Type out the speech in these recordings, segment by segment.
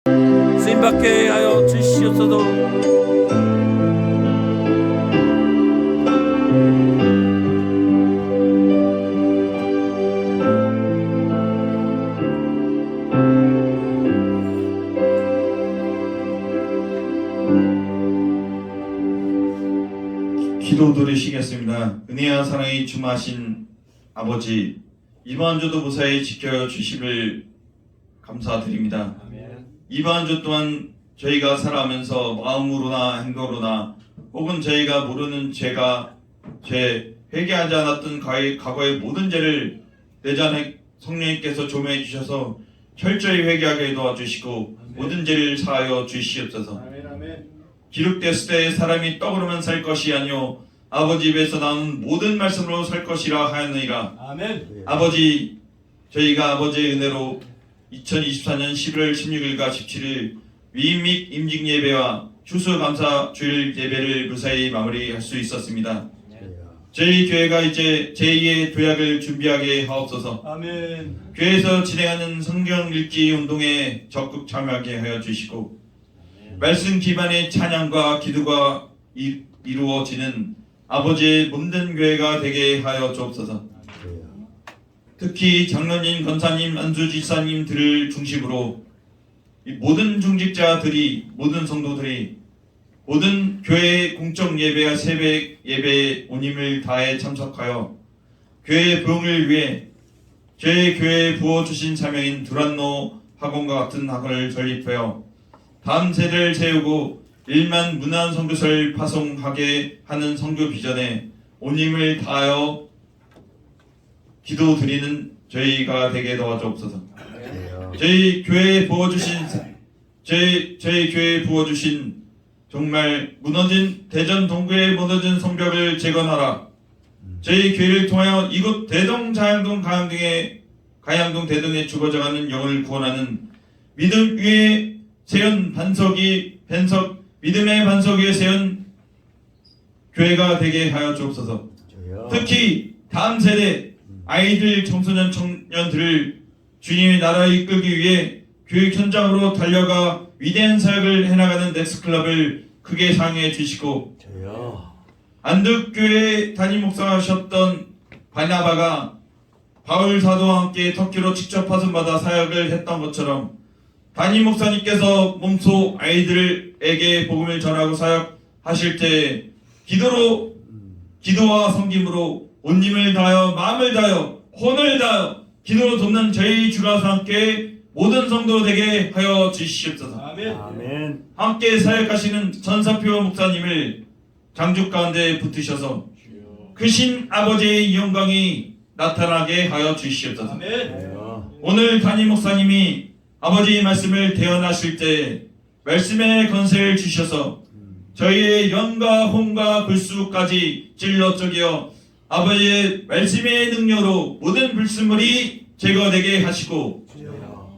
쓰임받게 하여 주시옵소서. 기도 들으시겠습니다. 은혜와 사랑이 충만하신 아버지, 이번 주도 무사히 지켜주시길 감사드립니다. 이번 주 또한 저희가 살아가면서 마음으로나 행동으로나 혹은 저희가 모르는 죄 회개하지 않았던 과거의 모든 죄를 내 안에 성령님께서 조명해 주셔서 철저히 회개하게 도와주시고 모든 죄를 사하여 주시옵소서. 기록됐을 때 사람이 떡으로만 살 것이 아니요 아버지 입에서 나오는 모든 말씀으로 살 것이라 하였느니라. 아멘. 아버지, 저희가 아버지의 은혜로 2024년 11월 16일과 17일 위임 및 임직 예배와 추수감사 주일 예배를 무사히 마무리할 수 있었습니다. 저희 교회가 이제 제2의 도약을 준비하게 하옵소서. 아멘. 교회에서 진행하는 성경 읽기 운동에 적극 참여하게 하여 주시고 말씀 기반의 찬양과 기도가 이루어지는 아버지의 몸된 교회가 되게 하여 주옵소서. 특히 장로님, 권사님, 안수지사님들을 중심으로 모든 중직자들이, 모든 성도들이 모든 교회 공적 예배와 새벽 예배에 온 힘을 다해 참석하여 교회의 부흥을 위해 저희 교회에 부어주신 사명인 두란노 학원과 같은 학원을 설립하여 다음 세대를 세우고 1만 문안 선교사를 파송하게 하는 선교 비전에 온 힘을 다하여 기도드리는 저희가 되게 도와주옵소서. 저희 교회에 부어주신 정말 무너진 대전 동구의 무너진 성벽을 재건하라. 저희 교회를 통하여 이곳 대동, 자양동, 가양동, 대동에 죽어져가는 영을 구원하는 믿음 위에 세운 믿음의 반석 위에 세운 교회가 되게 하여 주옵소서. 특히 다음 세대 아이들, 청소년, 청년들을 주님의 나라에 이끌기 위해 교육 현장으로 달려가 위대한 사역을 해나가는 넥스클럽을 크게 사용해 주시고 안득교회 담임 목사하셨던 바나바가 바울 사도와 함께 터키로 직접 파송받아 사역을 했던 것처럼 담임 목사님께서 몸소 아이들에게 복음을 전하고 사역하실 때 기도와 섬김으로 온 힘을 다하여 마음을 다하여 혼을 다하여 기도로 돕는 저희 주가서 함께 모든 성도 되게 하여 주시옵소서. 아멘. 함께 사역하시는 전사표 목사님을 장주 가운데 붙으셔서 크신 아버지의 영광이 나타나게 하여 주시옵소서. 아멘. 오늘 담임 목사님이 아버지의 말씀을 대언하실 때 말씀의 건세를 주셔서 저희의 영과 혼과 불수까지 찔러 쪼개어 아버지의 말씀의 능력으로 모든 불순물이 제거되게 하시고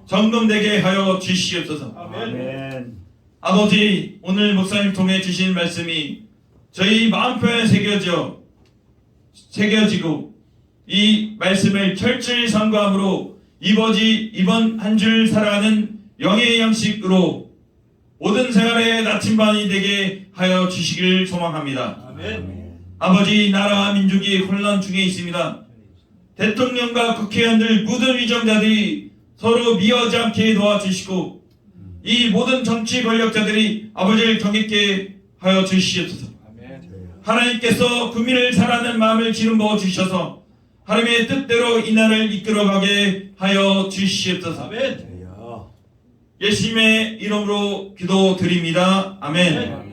점검되게 하여 주시옵소서. 아멘. 아버지, 오늘 목사님 통해 주신 말씀이 저희 마음표에 새겨지고 이 말씀을 철저히 삼가함으로 이번 한 줄 살아가는 영의 양식으로 모든 생활의 나침반이 되게 하여 주시길 소망합니다. 아멘. 아버지, 나라와 민족이 혼란 중에 있습니다. 대통령과 국회의원들, 모든 위정자들이 서로 미워하지 않게 도와주시고 이 모든 정치 권력자들이 아버지를 경외케 하여 주시옵소서. 하나님께서 국민을 사랑하는 마음을 기름부어 주셔서 하나님의 뜻대로 이 나라를 이끌어가게 하여 주시옵소서. 아멘. 예수님의 이름으로 기도드립니다. 아멘.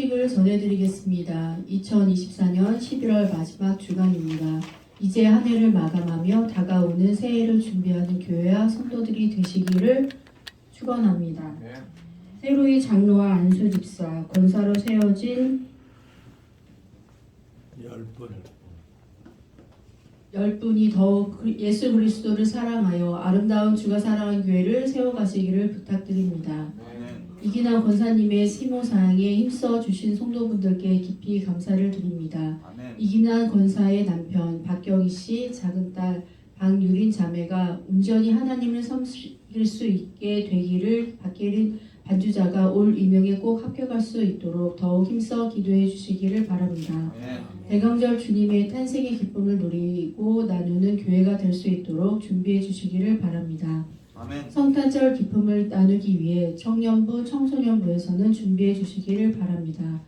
소식을 전해드리겠습니다. 2024년 11월 마지막 주간입니다. 이제 한 해를 마감하며 다가오는 새해를 준비하는 교회와 성도들이 되시기를 축원합니다. 새로이 장로와 안수 집사, 권사로 세워진 10분이 더욱 예수 그리스도를 사랑하여 아름다운 주가 사랑한 교회를 세워가시기를 부탁드립니다. 이기남 권사님의 시모사항에 힘써 주신 성도분들께 깊이 감사를 드립니다. 이기남 권사의 남편 박경희 씨, 작은 딸 박유린 자매가 온전히 하나님을 섬길 수 있게 되기를 박예린 반주자가 올 임용에 꼭 합격할 수 있도록 더욱 힘써 기도해 주시기를 바랍니다. 대강절 주님의 탄생의 기쁨을 누리고 나누는 교회가 될 수 있도록 준비해 주시기를 바랍니다. 성탄절 기쁨을 나누기 위해 청년부, 청소년부에서는 준비해 주시기를 바랍니다.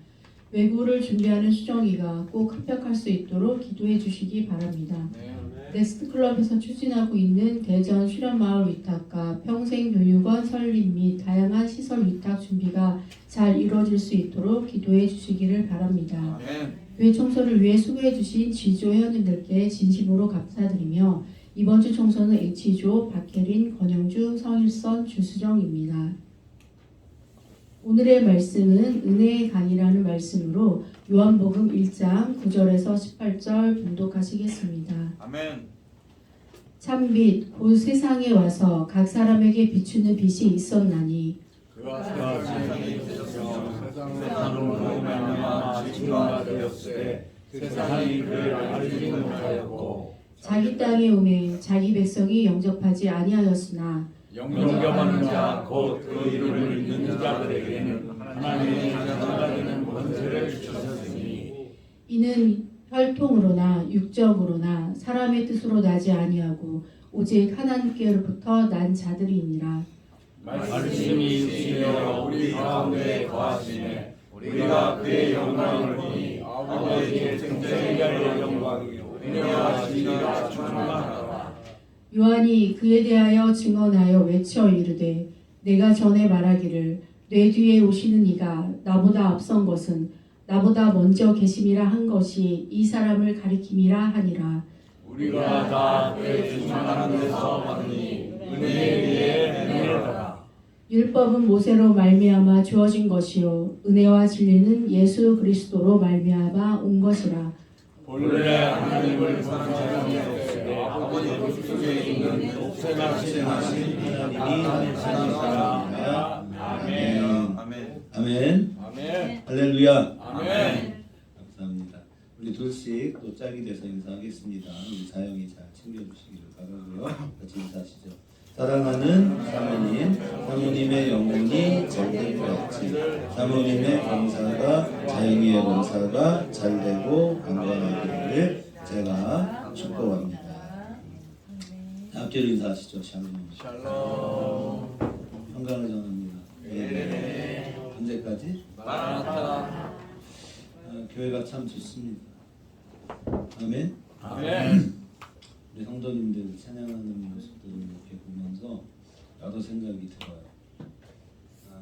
외고를 준비하는 수정이가 꼭 합격할 수 있도록 기도해 주시기 바랍니다. 넥스트클럽에서 추진하고 있는 대전 수련마을 위탁과 평생교육원 설립 및 다양한 시설 위탁 준비가 잘 이루어질 수 있도록 기도해 주시기를 바랍니다. 교회 청소를 위해 수고해 주신 G조 회원님들께 진심으로 감사드리며 이번 주 청소는 H조 박혜린, 권영주, 성일선, 주수정입니다. 오늘의 말씀은 은혜의 강이라는 말씀으로 요한복음 1장 9절에서 18절 봉독하시겠습니다. 참빛 곧 세상에 와서 각 사람에게 비추는 빛이 있었나니 그가 세상에 있으며 세상으로 말미암아 증거가 되었으되 세상이 그를 알지 못하였고 자기 땅에 오매 자기 백성이 영접하지 아니하였으나 영접하는 자 곧 그 이름을 믿는 자들에게는 하나님의 자녀가 되는 권세를 주셨으니 이는 혈통으로나 육적으로나 사람의 뜻으로 나지 아니하고 오직 하나님께로부터 난 자들이니라. 말씀이 육신되어 우리 가운데 거하시네 우리가 그의 영광을 보니 아버지의 생자의 영광이요 은혜와 진리가 충만하더라. 요한이 그에 대하여 증언하여 외쳐 이르되 내가 전에 말하기를 내 뒤에 오시는 이가 나보다 앞선 것은 나보다 먼저 계심이라 한 것이 이 사람을 가리킴이라 하니라. 우리가 다 그의 충만한 데서 받으니 은혜에 비해 은혜로라. 율법은 모세로 말미암아 주어진 것이요 은혜와 진리는 예수 그리스도로 말미암아 온 것이라. 본래 하나님을 본 사람이 없으되 아버지 속에 있는 독생하신 하나님이 하나님이시라. 아멘. 아멘. 아멘. 할렐루야. 아멘. 감사합니다. 우리 둘씩 또 짝이 돼서 인사하겠습니다. 우리 사영이 잘 챙겨주시기를 바라고요. 같이 인사하시죠. 사랑하는 사모님, 사모님의 영혼이 잘될 것같이 사모님의 검사가 자영이의 검사가 잘되고 강건하기를 제가 축복합니다. 앞뒤로 인사하시죠. 샬롬. 샬롬. 평강을 전합니다. 네. 언제까지? 마라나타. 교회가 참 좋습니다. 아멘. 아멘. 우리 성도님들 찬양하는 모습들을 이렇게 보면서 나도 생각이 들어요.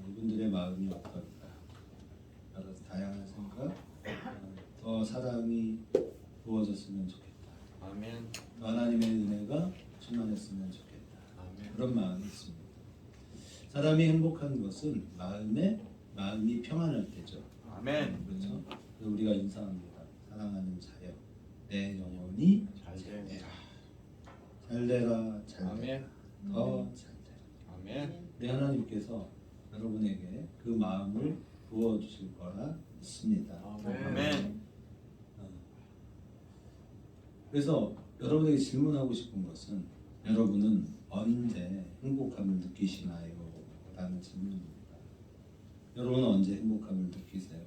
이분들의 마음이 어떨까? 여러 다양한 생각, 더 사랑이 부어졌으면 좋겠다. 아멘. 또 하나님의 은혜가 충만했으면 좋겠다. 아멘. 그런 마음이 있습니다. 사람이 행복한 것은 마음이 평안할 때죠. 아멘. 그렇죠? 그래서 우리가 인사합니다. 사랑하는 자여, 내 영혼이 잘되라. 잘되라, 잘되라. 아멘. 더 잘되라. 아멘. 우리 하나님께서 여러분에게 그 마음을 부어주실 거라 믿습니다. 아멘. 그래서 여러분에게 질문하고 싶은 것은 여러분은 언제 행복함을 느끼시나요? 라는 질문입니다. 여러분은 언제 행복함을 느끼세요?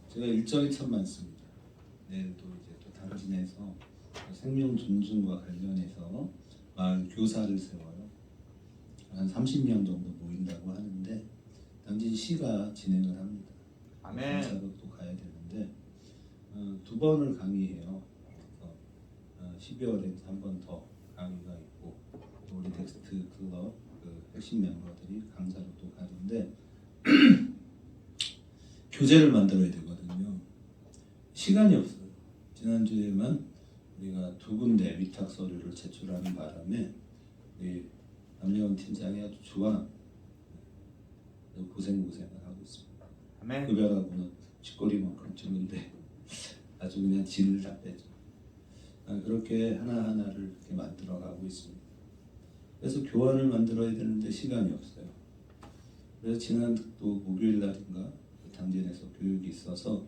제가 일정이 참 많습니다. 내일도 이제 또 당진에서 생명 존중과 관련해서 마을 교사를 세워요. 한 30명 정도 모인다고 하는데 당진시가 진행을 합니다. 아멘. 교사도 또 가야 되는데 2번을 강의해요. 그래서 12월에 한 번 더 강의가 있고 또 우리 텍스트 클럽 그 핵심 멤버들이 강사로 또 가는데 교재를 만들어야 되거든요. 시간이 없어요. 지난주에만 우리가 2군데 위탁 서류를 제출하는 바람에 우리 남영원 팀장이 아주 좋아 고생을 하고 있습니다. 아멘. 급여라고는 쥐꼬리만큼 주는데 아주 그냥 진을 다 빼죠. 그렇게 하나하나를 이렇게 만들어가고 있습니다. 그래서 교환을 만들어야 되는데 시간이 없어요. 그래서 지난 또 목요일 날인가 당진에서 교육이 있어서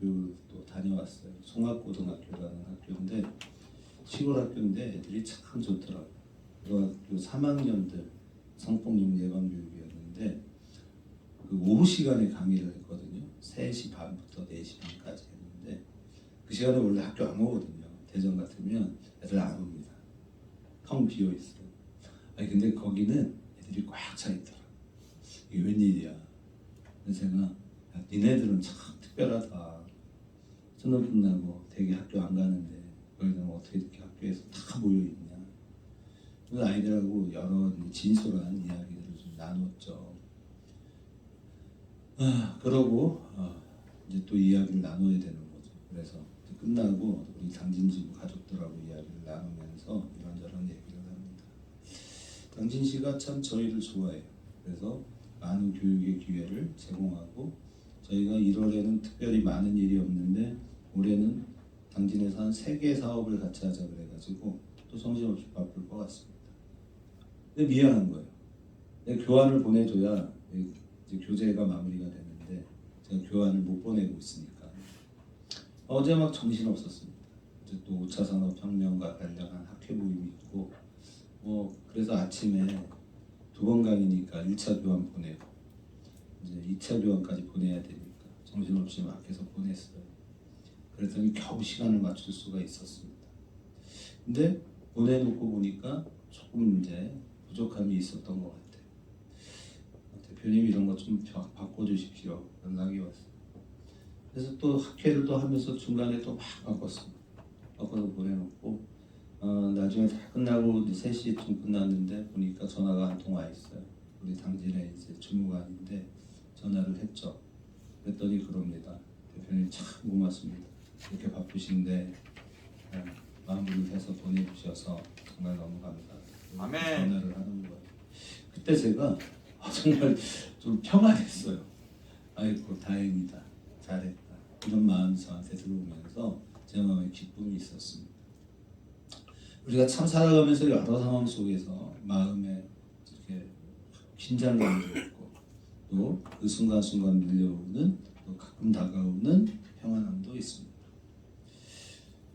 교육도 다녀왔어요. 송악고등학교라는 학교인데 시골 학교인데 애들이 참 좋더라고요. 고등학교 3학년들 성폭력 예방 교육이었는데 그 오후 시간에 강의를 했거든요. 3시 반부터 4시 반까지 했는데 그 시간에 원래 학교 안 오거든요. 대전 같으면 애들 안 옵니다. 텅 비어 있어요. 아니 근데 거기는 애들이 꽉 차 있더라. 이게 웬일이야. 그래서 제가 야, 니네들은 참 특별하다. 수능 끝나고 되게 학교 안 가는데 너희들은 어떻게 이렇게 학교에서 다 모여 있냐. 그래서 아이들하고 여러 진솔한 이야기들을 좀 나눴죠. 그러고 이제 또 이야기를 나눠야 되는 거죠. 그래서 끝나고 우리 당진지구 가족들하고 이야기를 나누면서 이런저런 얘기를 합니다. 당진 씨가 참 저희를 좋아해요. 그래서 많은 교육의 기회를 제공하고 저희가 1월에는 특별히 많은 일이 없는데 올해는 당진에서 한 3개 사업을 같이 하자 그래가지고 또 정신없이 바쁠 것 같습니다. 근데 미안한 거예요. 내가 교환을 보내줘야 이제 교재가 마무리가 되는데 제가 교환을 못 보내고 있으니까 어제 막 정신 없었습니다. 이제 또 5차 산업혁명과 관련한 학회 모임이 있고 그래서 아침에 2번 강의니까 1차 교환 보내고 이제 2차 교환까지 보내야 되니까 정신없이 막 계속 보냈어요. 그랬더니 겨우 시간을 맞출 수가 있었습니다. 근데 보내놓고 보니까 조금 이제 부족함이 있었던 것 같아요. 대표님 이런 것 좀 바꿔주십시오. 연락이 왔어요. 그래서 또 학회를 또 하면서 중간에 또 막 바꿨습니다. 바꿔서 보내놓고 나중에 다 끝나고 이제 3시쯤 끝났는데 보니까 전화가 한 통 와 있어요. 우리 당진의 이제 주무관인데 전화를 했죠. 그랬더니 그럽니다. 대표님 참 고맙습니다. 이렇게 바쁘신데 마무리를 해서 보내주셔서 정말 너무 감사합니다. 아멘. 전화를 하는 거예요. 그때 제가 정말 좀 평안했어요. 아이고 다행이다, 잘했다 이런 마음이 저한테 들어오면서 제 마음에 기쁨이 있었습니다. 우리가 참 살아가면서 여러 상황 속에서 마음에 이렇게 긴장감도 있고 또 그 순간순간 밀려오는 또 가끔 다가오는 평안함도 있습니다.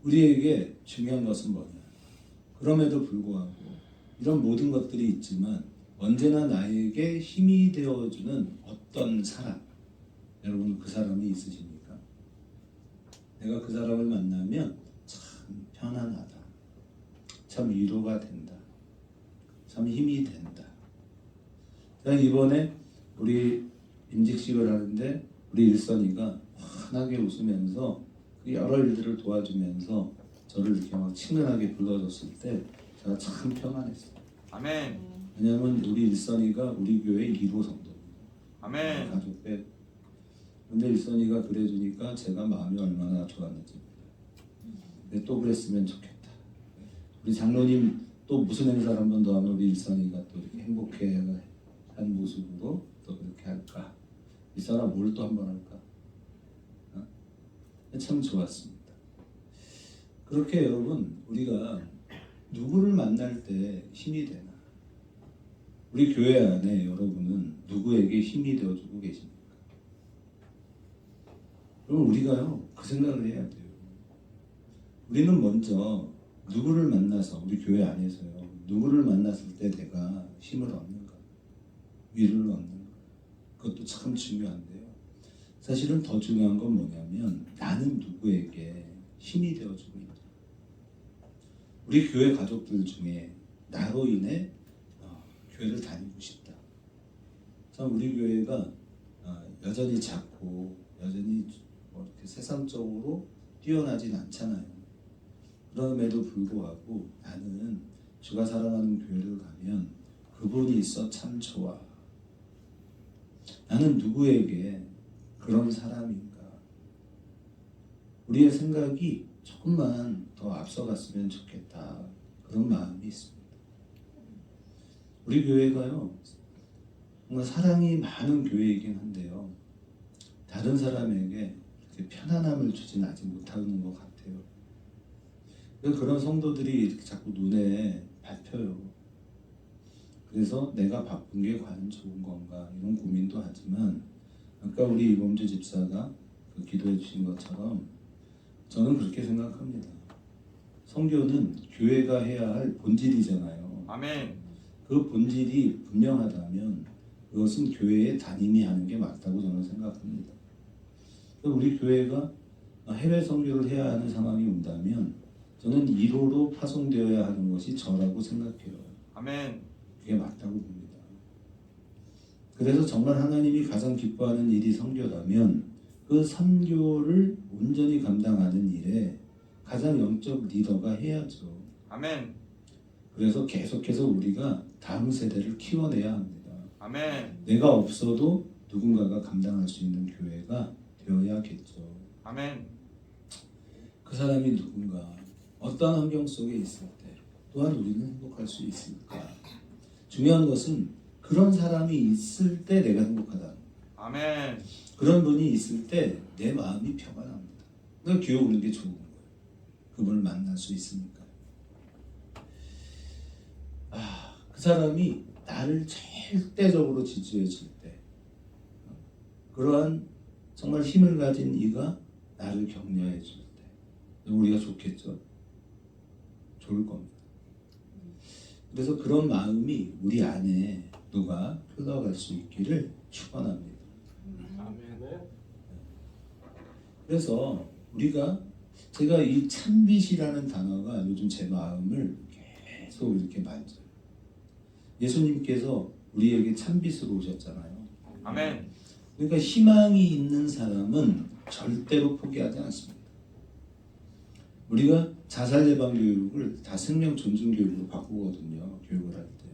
우리에게 중요한 것은 뭐냐? 그럼에도 불구하고 이런 모든 것들이 있지만 언제나 나에게 힘이 되어주는 어떤 사람, 여러분 그 사람이 있으십니까? 내가 그 사람을 만나면 참 편안하다, 참 위로가 된다, 참 힘이 된다. 제가 이번에 우리 임직식을 하는데 우리 일선이가 환하게 웃으면서 여러 일들을 도와주면서 저를 이렇게 막 친근하게 불러줬을 때 제가 참 평안했어요. 아멘. 왜냐하면 우리 일선이가 우리 교회 1호 성도입니다. 아멘. 가족 빼. 근데 일선이가 그래주니까 제가 마음이 얼마나 좋았는지. 근데 또 그랬으면 좋겠다. 우리 장로님 또 무슨 행사를 한 번 더 하면 우리 일선이가 또 이렇게 행복해한 모습으로 또 그렇게 할까? 일선아 뭘 또 한 번 할까? 참 좋았습니다. 그렇게 여러분 우리가 누구를 만날 때 힘이 되나? 우리 교회 안에 여러분은 누구에게 힘이 되어주고 계십니까? 그럼 우리가요 그 생각을 해야 돼요. 우리는 먼저 누구를 만나서 우리 교회 안에서요 누구를 만났을 때 내가 힘을 얻는가, 위를 얻는가, 그것도 참 중요한데요. 사실은 더 중요한 건 뭐냐면 나는 누구에게 힘이 되어주고 있다. 우리 교회 가족들 중에 나로 인해 교회를 다니고 싶다. 참 우리 교회가 여전히 작고 여전히 이렇게 세상적으로 뛰어나진 않잖아요. 그럼에도 불구하고 나는 주가 사랑하는 교회를 가면 그분이 있어 참 좋아. 나는 누구에게 그런 사람인가? 우리의 생각이 조금만 더 앞서갔으면 좋겠다. 그런 마음이 있습니다. 우리 교회가요, 뭔가 사랑이 많은 교회이긴 한데요, 다른 사람에게 이렇게 편안함을 주진 아직 못하는 것 같아요. 그런 성도들이 이렇게 자꾸 눈에 밟혀요. 그래서 내가 바쁜 게 과연 좋은 건가 이런 고민도 하지만, 아까 우리 이범주 집사가 그 기도해 주신 것처럼 저는 그렇게 생각합니다. 선교는 교회가 해야 할 본질이잖아요. 아멘. 그 본질이 분명하다면 그것은 교회의 담임이 하는 게 맞다고 저는 생각합니다. 우리 교회가 해외 선교를 해야 하는 상황이 온다면 저는 1호로 파송되어야 하는 것이 저라고 생각해요. 아멘. 그게 맞다고 봅니다. 그래서 정말 하나님이 가장 기뻐하는 일이 선교라면 그 선교를 온전히 감당하는 일에 가장 영적 리더가 해야죠. 아멘. 그래서 계속해서 우리가 다음 세대를 키워내야 합니다. 아멘. 내가 없어도 누군가가 감당할 수 있는 교회가 되어야겠죠. 아멘. 그 사람이 누군가, 어떤 환경 속에 있을 때 또한 우리는 행복할 수 있을까? 중요한 것은 그런 사람이 있을 때 내가 행복하다는 거예요. 아멘. 그런 분이 있을 때 내 마음이 평안합니다. 그러니까 교회 오는 게 좋은 거예요. 그분을 만날 수 있으니까. 그 사람이 나를 절대적으로 지지해 줄 때, 그러한 정말 힘을 가진 이가 나를 격려해 줄 때 우리가 좋겠죠? 좋을 겁니다. 그래서 그런 마음이 우리 안에 누가 흘러갈 수 있기를 축원합니다. 그래서 제가 이 참빛이라는 단어가 요즘 제 마음을 계속 이렇게 만져요. 예수님께서 우리에게 참빛으로 오셨잖아요. 아멘. 그러니까 희망이 있는 사람은 절대로 포기하지 않습니다. 우리가 자살 예방 교육을 다 생명 존중 교육으로 바꾸거든요. 교육을 할 때.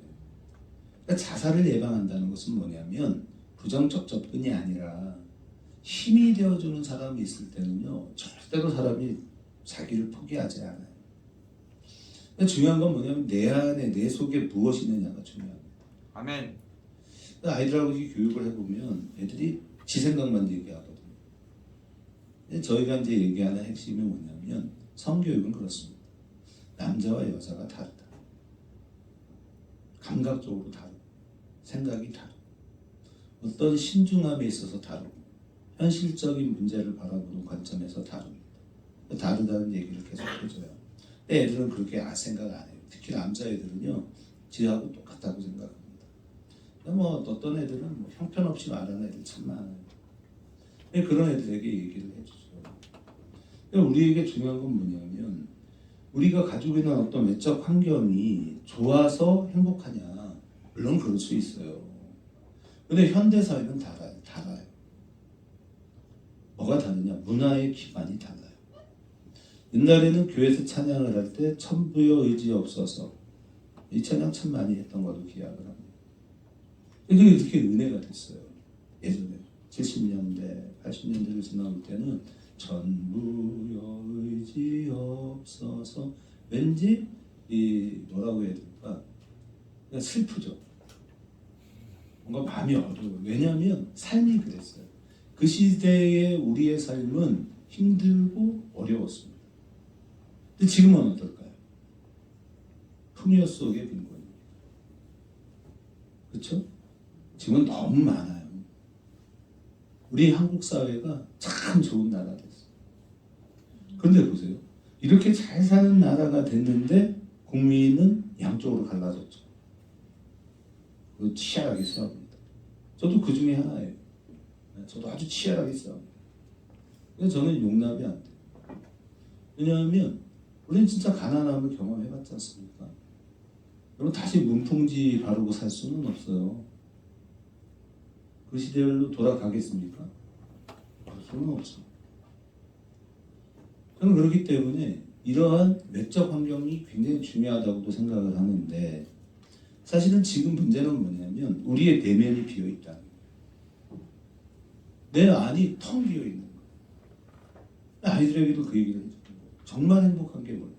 그러니까 자살을 예방한다는 것은 뭐냐면 부정적 접근이 아니라 힘이 되어주는 사람이 있을 때는요, 절대로 사람이 자기를 포기하지 않아요. 그러니까 중요한 건 뭐냐면 내 안에, 내 속에 무엇이 있느냐가 중요합니다. 아멘. 아이들하고 교육을 해보면 애들이 지 생각만 얘기하거든요. 저희가 이제 얘기하는 핵심이 뭐냐면 성교육은 그렇습니다. 남자와 여자가 다르다. 감각적으로 다르고 생각이 다르고 어떤 신중함에 있어서 다르고 현실적인 문제를 바라보는 관점에서 다릅니다. 다르다는 얘기를 계속 해줘요. 근데 애들은 그렇게 생각 안 해요. 특히 남자애들은요, 지하고 똑같다고 생각합니다. 뭐 어떤 애들은 뭐 형편없이 말하는 애들 참 많아요. 그런 애들에게 얘기를 해주죠. 우리에게 중요한 건 뭐냐면 우리가 가지고 있는 어떤 외적 환경이 좋아서 행복하냐? 물론 그럴 수 있어요. 근데 현대 사회는 달라요. 뭐가 다르냐? 문화의 기반이 달라요. 옛날에는 교회에서 찬양을 할 때 천부여 의지 없어서 이 찬양 참 많이 했던 걸로 기억을 합니다. 이게 이렇게 은혜가 됐어요. 예전에 70년대, 80년대를 지나올 때는 천부여 의지 없어서 왠지 이 뭐라고 해야 될까? 그냥 슬프죠. 뭔가 마음이 어려워요. 왜냐하면 삶이 그랬어요. 그 시대의 우리의 삶은 힘들고 어려웠습니다. 근데 지금은 어떨까요? 풍요 속의 빈곤입니다. 그렇죠? 지금은 너무 많아요. 우리 한국 사회가 참 좋은 나라 됐어요. 그런데 보세요. 이렇게 잘 사는 나라가 됐는데 국민은 양쪽으로 갈라졌죠. 그리고 치열하게 싸웁니다. 저도 그 중에 하나예요. 저도 아주 치열하게 싸웁니다. 그래서 저는 용납이 안 돼요. 왜냐하면 우리는 진짜 가난함을 경험해봤지 않습니까? 여러분 다시 문풍지 바르고 살 수는 없어요. 그 시대로 돌아가겠습니까? 그럴 수는 없습니다. 저는 그렇기 때문에 이러한 외적 환경이 굉장히 중요하다고도 생각을 하는데 사실은 지금 문제는 뭐냐면 우리의 내면이 비어있다는 거예요. 내 안이 텅 비어 있는 거예요. 아이들에게도 그 얘기를 해주는 거예요. 정말 행복한 게 뭐예요?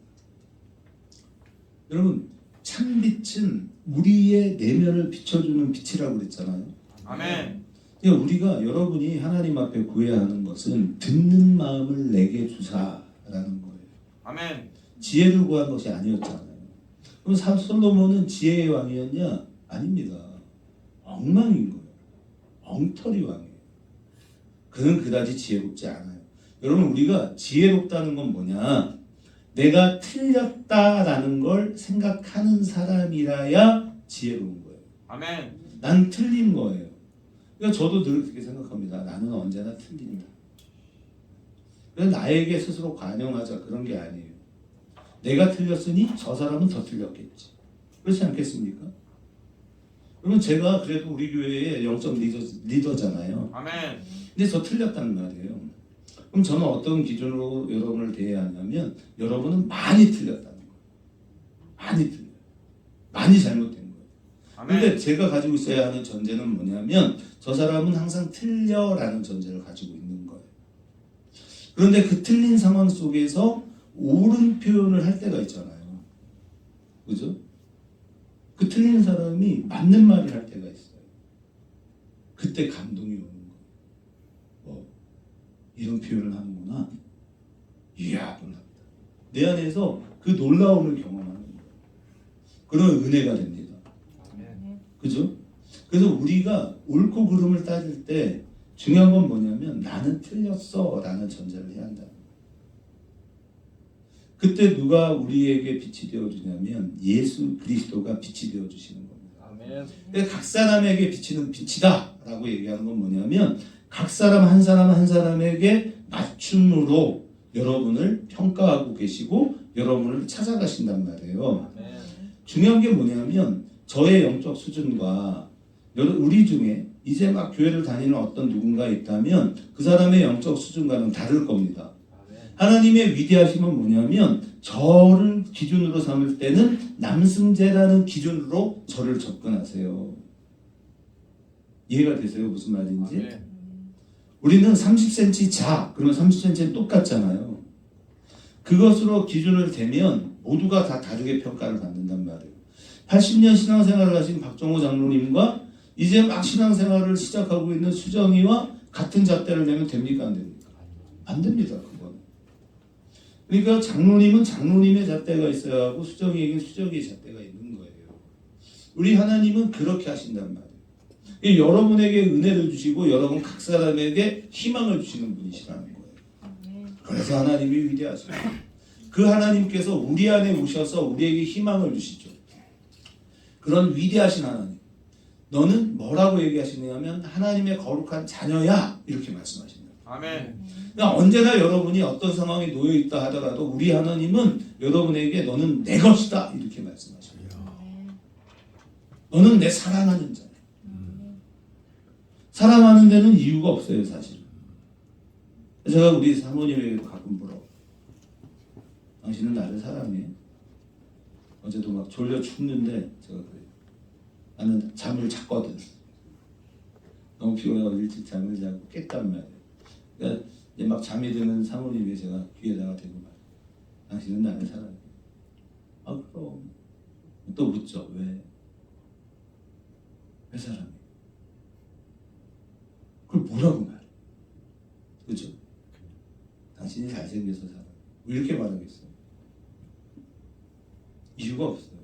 여러분, 참빛은 우리의 내면을 비춰주는 빛이라고 그랬잖아요. 아멘. 그러니까 우리가 여러분이 하나님 앞에 구해야 하는 것은 듣는 마음을 내게 주사라는 거예요. 아멘. 지혜를 구한 것이 아니었잖아요. 그럼 솔로몬은 지혜의 왕이었냐? 아닙니다. 엉망인 거예요. 엉터리 왕이에요. 그는 그다지 지혜롭지 않아요. 여러분, 우리가 지혜롭다는 건 뭐냐? 내가 틀렸다라는 걸 생각하는 사람이라야 지혜로운 거예요. 아멘. 난 틀린 거예요. 그러니까 저도 늘 그렇게 생각합니다. 나는 언제나 틀린다. 그래서 나에게 스스로 관용하자, 그런 게 아니에요. 내가 틀렸으니 저 사람은 더 틀렸겠지. 그렇지 않겠습니까? 그러면 제가 그래도 우리 교회의 영적 리더잖아요. 아멘. 근데 저 틀렸단 말이에요. 그럼 저는 어떤 기준으로 여러분을 대해야 하냐면, 여러분은 많이 틀렸다는 거예요. 많이 틀려요. 많이 잘못된 거예요. 아멘. 근데 제가 가지고 있어야 하는 전제는 뭐냐면, 저 사람은 항상 틀려라는 전제를 가지고 있는 거예요. 그런데 그 틀린 상황 속에서 옳은 표현을 할 때가 있잖아요. 그죠? 그 틀린 사람이 맞는 말을 할 때가 있어요. 그때 감동이 오는 거예요. 이런 표현을 하는구나. 이야, 놀랍다. 내 안에서 그 놀라움을 경험하는 거예요. 그런 은혜가 됩니다. 그죠? 그래서 우리가 옳고 그름을 따질 때 중요한 건 뭐냐면, 나는 틀렸어 라는 전제를 해야 한다. 그때 누가 우리에게 빛이 되어주냐면 예수 그리스도가 빛이 되어주시는 겁니다. 아멘. 각 사람에게 비치는 빛이다 라고 얘기하는 건 뭐냐면, 각 사람 한 사람 한 사람에게 맞춤으로 여러분을 평가하고 계시고 여러분을 찾아가신단 말이에요. 아멘. 중요한 게 뭐냐면, 저의 영적 수준과 우리 중에 이제 막 교회를 다니는 어떤 누군가 있다면 그 사람의 영적 수준과는 다를 겁니다. 하나님의 위대하심은 뭐냐면, 저를 기준으로 삼을 때는 남승재라는 기준으로 저를 접근하세요. 이해가 되세요? 무슨 말인지? 아멘. 우리는 30cm 자, 그러면 30cm는 똑같잖아요. 그것으로 기준을 대면 모두가 다 다르게 평가를 받는단 말이에요. 80년 신앙생활을 하신 박정호 장로님과 이제 막 신앙생활을 시작하고 있는 수정이와 같은 잣대를 내면 됩니까? 안 됩니까? 안 됩니다. 그건. 그러니까 장로님은 장로님의 잣대가 있어야 하고 수정이에게 수정이의 잣대가 있는 거예요. 우리 하나님은 그렇게 하신단 말이에요. 여러분에게 은혜를 주시고 여러분 각 사람에게 희망을 주시는 분이시라는 거예요. 그래서 하나님이 위대하십니다. 그 하나님께서 우리 안에 오셔서 우리에게 희망을 주시죠. 그런 위대하신 하나님. 너는 뭐라고 얘기하시냐면 하나님의 거룩한 자녀야, 이렇게 말씀하십니다. 아멘. 그러니까 언제나 여러분이 어떤 상황에 놓여 있다 하더라도 우리 하나님은 여러분에게 너는 내 것이다, 이렇게 말씀하십니다. 너는 내 사랑하는 자야. 사랑하는 데는 이유가 없어요, 사실. 제가 우리 사모님에게 가끔 물어. 당신은 나를 사랑해? 어제도 막 졸려 죽는데 제가 그래요. 나는 잠을 잤거든. 너무 피곤해서 일찍 잠을 자고 깼단 말이에요. 그러니까 이제 막 잠이 드는 사모님이 제가 귀에다가 대고 말해요. 당신은 나를 사랑해? 아, 그럼. 또 묻죠. 왜? 왜 사랑해? 그걸 뭐라고 말해? 그죠? 당신이 잘생겨서 사랑해. 왜 이렇게 말하겠어요? 이유가 없어요.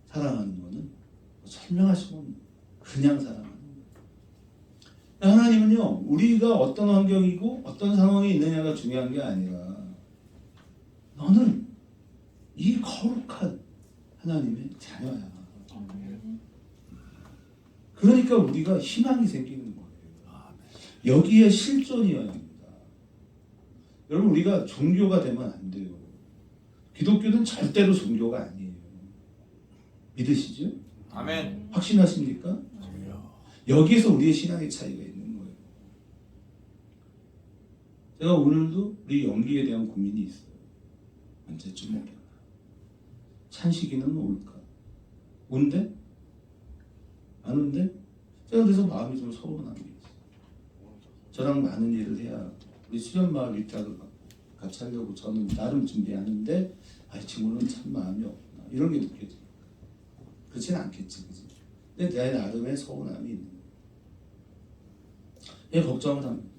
사랑하는 거는 설명할 수가 없는, 그냥 사랑하는 거예요. 하나님은요, 우리가 어떤 환경이고 어떤 상황에 있느냐가 중요한 게 아니라 너는 이 거룩한 하나님의 자녀야. 그러니까 우리가 희망이 생기는 거예요. 여기에 실존이어야 합니다. 여러분, 우리가 종교가 되면 안 돼요. 기독교는 절대로 종교가 아니에요. 믿으시죠? 아멘. 확신하십니까? 여기에서 우리의 신앙의 차이가 있는 거예요. 제가 오늘도 우리 연기에 대한 고민이 있어요. 언제쯤 오겠나? 찬식이는 올까? 온대? 안 온대? 제가 그래서 마음이 좀 서운한 게 있어요. 저랑 많은 일을 해야 우리 수련마을 일탁을 같이 하려고 저는 나름 준비하는데 이 친구는 참 마음이 없구나 이런 게 느껴져요. 그렇진 않겠지, 그지? 근데 내 나름의 서운함이 있는 거예요. 예, 걱정을 합니다.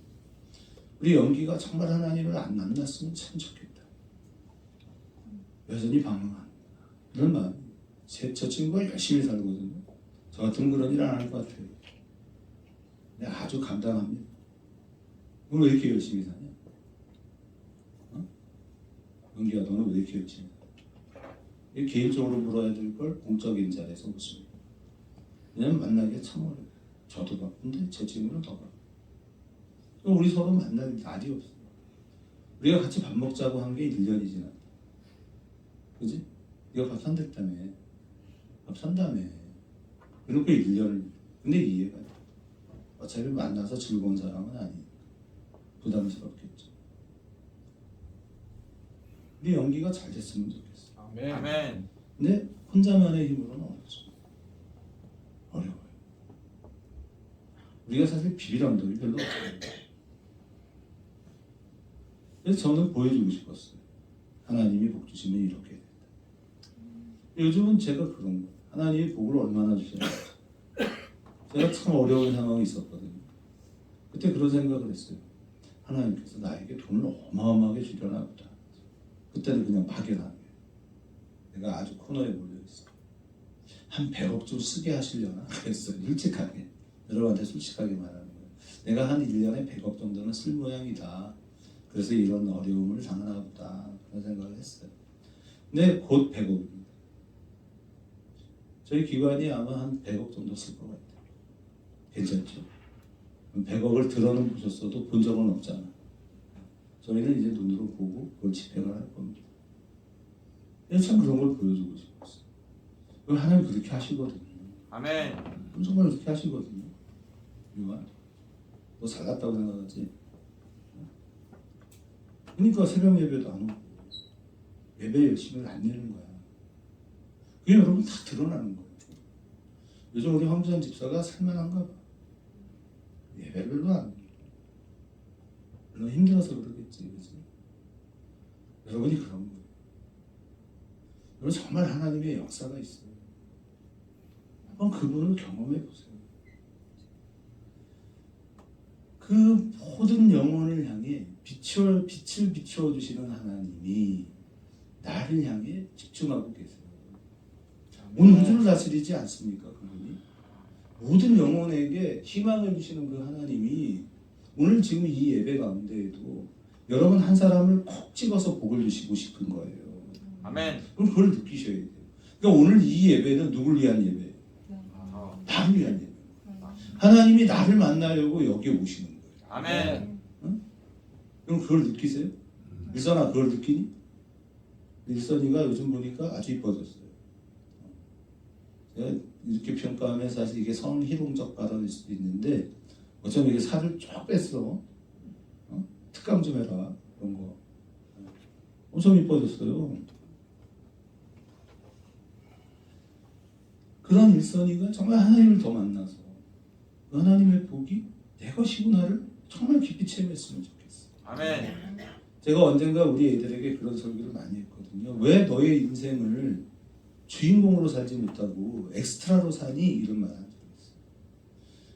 우리 연기가 정말 하나님을 안 만났으면 참 좋겠다. 여전히 방황합니다. 이런 마음. 저 친구가 열심히 살거든요. 저 같으면 그런 일 안 할 것 같아요. 근데 아주 감당합니다. 너 왜 이렇게 열심히 사냐? 연기야, 너는 왜 이렇게 열심히 사냐? 개인적으로 물어야 될 걸 공적인 자리에서 묻습니다. 왜냐면 만나기가 참 어려워요. 저도 바쁜데 제 친구는 더 바빠. 우리 서로 만날 날이 없어. 우리가 같이 밥 먹자고 한 게 1년이 지났다. 그지? 네가 밥 산댔다며. 밥 산다며. 그러니까 1년을. 근데 이해가 돼. 어차피 만나서 즐거운 사람은 아니니까. 부담스럽겠죠. 우리 연기가 잘 됐으면 좋겠어. 아멘. 근데 혼자만의 힘으로는 어렵죠. 어려워요. 우리가 사실 비빌 언덕이 별로 없어요. 그래서 저는 보여주고 싶었어요. 하나님이 복 주시면 이렇게 된다. 요즘은 제가 그런 거예요. 하나님이 복을 얼마나 주시나. 제가 참 어려운 상황이 있었거든요. 그때 그런 생각을 했어요. 하나님께서 나에게 돈을 어마어마하게 주려나 보다. 그때는 그냥 막연하게. 내가 아주 코너에 몰려있어. 한 100억 좀 쓰게 하시려나? 그랬어요. 솔직하게. 여러분한테 솔직하게 말하는 거예요. 내가 한 1년에 100억 정도는 쓸 모양이다. 그래서 이런 어려움을 당하나 보다. 그런 생각을 했어요. 근데 곧 100억입니다. 저희 기관이 아마 한 100억 정도 쓸 것 같아요. 괜찮죠? 100억을 들어는 보셨어도 본 적은 없잖아. 저희는 이제 눈으로 보고 그걸 집행을 할 겁니다. 참 그런 걸 보여주고 싶었어요. 하나님 그렇게 하시거든요. 아멘. 정말 그렇게 하시거든요. 유아, 너 잘났다고 생각하지? 그러니까 새벽 예배도 안 오고 예배 열심히 안 내는 거야. 그게 여러분 다 드러나는 거예요. 요즘 우리 황주한 집사가 살만한가 봐. 예배를 별로 안 해요. 물론 힘들어서 그러겠지, 그지? 여러분이 그런 거예요. 여러분 정말 하나님의 역사가 있어요. 한번 그분을 경험해 보세요. 그 모든 영혼을 향해 빛을 비추어 주시는 하나님이 나를 향해 집중하고 계세요. 온 우주를 다스리지 않습니까, 그분이? 모든 영혼에게 희망을 주시는 그 하나님이 오늘 지금 이 예배 가운데에도 여러분 한 사람을 콕 집어서 복을 주시고 싶은 거예요. 아멘. 그럼 그걸 느끼셔야 돼요. 그러니까 오늘 이 예배는 누굴 위한 예배예요? 나를 위한 예배. 하나님이 나를 만나려고 여기 오시는 거예요. 아멘. 그럼 그걸 느끼세요? 일선아 그걸 느끼니? 일선이가 요즘 보니까 아주 이뻐졌어요. 제가 이렇게 평가하면 사실 이게 성희롱적 발언일 수도 있는데 어쩌면 이게 살을 쫙 뺐어. 특강 좀 해라. 그런 거. 엄청 이뻐졌어요. 그런 일선이가 정말 하나님을 더 만나서 그 하나님의 복이 내 것이구나를 정말 깊이 체험했으면 좋겠어요. 아멘. 제가 언젠가 우리 애들에게 그런 설교를 많이 했거든요. 왜 너의 인생을 주인공으로 살지 못하고 엑스트라로 사니? 이런 말 한 적이 있어요.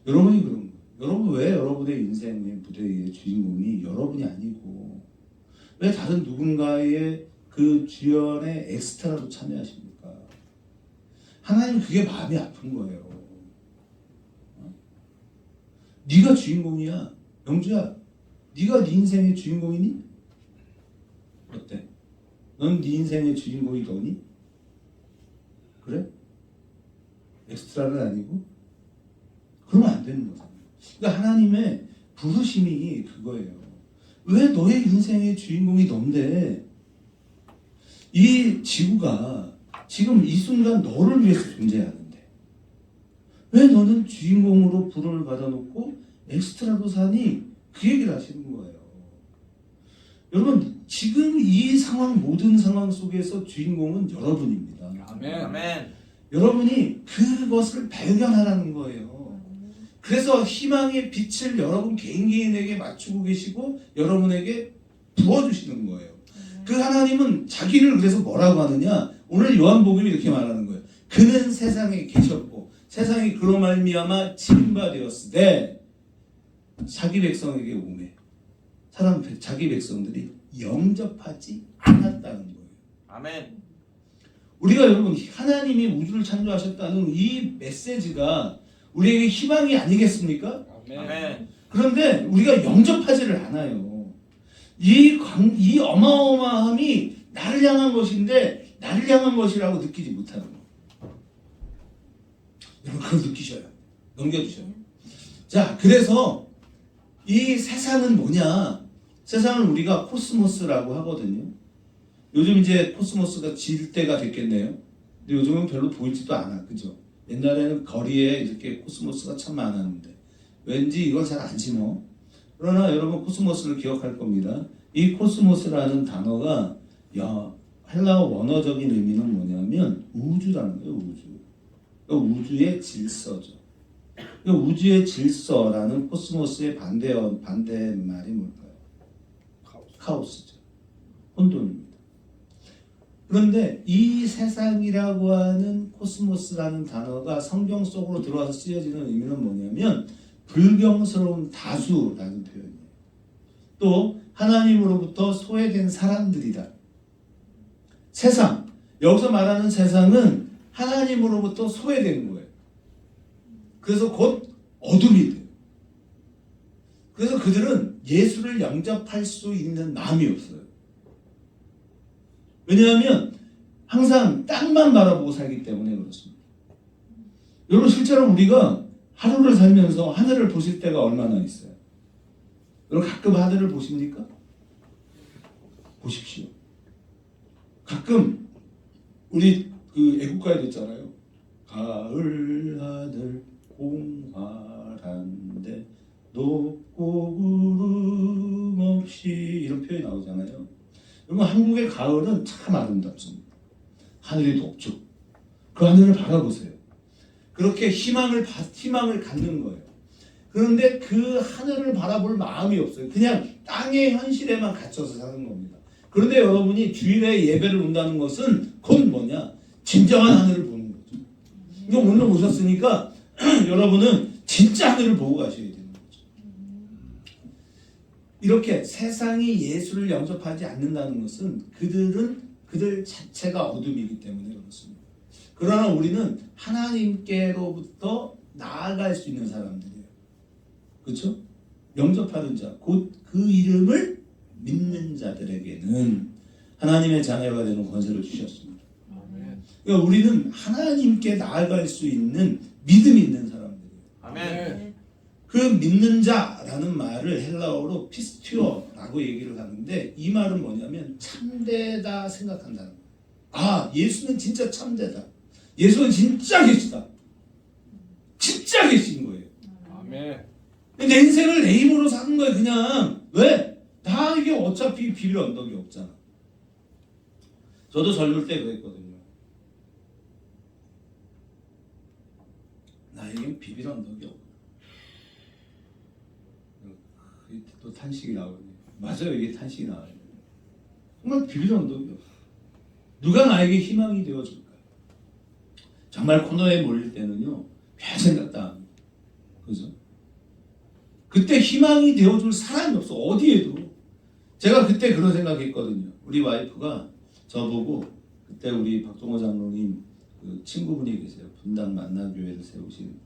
여러분이 그런 거예요. 여러분 왜 여러분의 인생의 무대의 주인공이 여러분이 아니고 왜 다른 누군가의 그 주연의 엑스트라로 참여하십니까? 하나님 그게 마음이 아픈 거예요. 네가 주인공이야. 영주야, 네가 네 인생의 주인공이니? 어때? 넌 네 인생의 주인공이 너니? 그래? 엑스트라는 아니고? 그러면 안 되는 거잖아요. 그러니까 하나님의 부르심이 그거예요. 왜 너의 인생의 주인공이 넌데 이 지구가 지금 이 순간 너를 위해서 존재하는데 왜 너는 주인공으로 부름을 받아놓고 엑스트라로 사니? 그 얘기를 하시는 거예요. 여러분 지금 이 상황 모든 상황 속에서 주인공은 여러분입니다. 아멘. 아멘. 여러분이 그것을 발견하라는 거예요. 그래서 희망의 빛을 여러분 개인에게 맞추고 계시고 여러분에게 부어주시는 거예요. 그 하나님은 자기를 그래서 뭐라고 하느냐? 오늘 요한복음이 이렇게 말하는 거예요. 그는 세상에 계셨고 세상이 그로 말미암아 침바되었으되 자기 백성에게 오매 자기 백성들이 영접하지 않았다는 거예요. 아멘. 우리가 여러분 하나님이 우주를 창조하셨다는 이 메시지가 우리에게 희망이 아니겠습니까? 아멘. 그런데 우리가 영접하지를 않아요. 이 어마어마함이 나를 향한 것인데 나를 향한 것이라고 느끼지 못하는 거예요. 여러분 그걸 느끼셔야 돼요. 넘겨주셔야 돼요. 자, 그래서 이 세상은 뭐냐? 세상은 우리가 코스모스라고 하거든요. 요즘 이제 코스모스가 질 때가 됐겠네요. 근데 요즘은 별로 보이지도 않아. 그죠? 옛날에는 거리에 이렇게 코스모스가 참 많았는데 왠지 이걸 잘 안 심어. 그러나 여러분 코스모스를 기억할 겁니다. 이 코스모스라는 단어가 헬라어 원어적인 의미는 뭐냐면 우주라는 거예요. 우주. 그러니까 우주의 질서죠. 그러니까 우주의 질서라는 코스모스의 반대말이 뭘까요? 카오스죠. 혼돈입니다. 그런데 이 세상이라고 하는 코스모스라는 단어가 성경 속으로 들어와서 쓰여지는 의미는 뭐냐면 불경스러운 다수라는 표현이에요. 또 하나님으로부터 소외된 사람들이다. 세상, 여기서 말하는 세상은 하나님으로부터 소외되는 거예요. 그래서 곧 어둠이 돼요. 그래서 그들은 예수를 영접할 수 있는 마음이 없어요. 왜냐하면 항상 땅만 바라보고 살기 때문에 그렇습니다. 여러분 실제로 우리가 하루를 살면서 하늘을 보실 때가 얼마나 있어요? 여러분 가끔 하늘을 보십니까? 보십시오. 가끔 우리 그 애국가에도 있잖아요. 가을 하늘 공활한데 높고 구름 없이 이런 표현이 나오잖아요. 여러분 한국의 가을은 참 아름답습니다. 하늘이 높죠. 그 하늘을 바라보세요. 그렇게 희망을 갖는 거예요. 그런데 그 하늘을 바라볼 마음이 없어요. 그냥 땅의 현실에만 갇혀서 사는 겁니다. 그런데 여러분이 주일에 예배를 온다는 것은 곧 뭐냐? 진정한 하늘을 보는 거죠. 그러니까 오늘 오셨으니까 여러분은 진짜 하늘을 보고 가셔야 되는 거죠. 이렇게 세상이 예수를 영접하지 않는다는 것은 그들 자체가 어둠이기 때문에 그렇습니다. 그러나 우리는 하나님께로부터 나아갈 수 있는 사람들이에요. 그렇죠? 영접하는 자, 곧 그 이름을 믿는 자들에게는 하나님의 자녀가 되는 권세를 주셨습니다. 그러니까 우리는 하나님께 나아갈 수 있는 믿음이 있는 사람들이에요. 아멘. 그 믿는 자라는 말을 헬라어로 피스티어라고 얘기를 하는데 이 말은 뭐냐면 참되다 생각한다는 거예요. 아, 예수는 진짜 참되다. 예수는 진짜 계시다. 진짜 계신 거예요. 아멘. 내 인생을 내 힘으로 사는 거예요. 그냥 왜? 다 이게 어차피 비빌 언덕이 없잖아. 저도 젊을 때 그랬거든요. 나에겐 비빌 언덕이 없고. 또 탄식이 나오네. 맞아요, 이게 탄식이 나와요. 정말 비빌 언덕이 없어. 누가 나에게 희망이 되어줄까요? 정말 코너에 몰릴 때는요, 별 생각도 안 합니다. 그죠? 그때 희망이 되어줄 사람이 없어. 어디에도. 제가 그때 그런 생각했거든요. 우리 와이프가 저보고 그때 우리 박종호 장로님 그 친구분이 계세요. 분당 만나교회를 세우신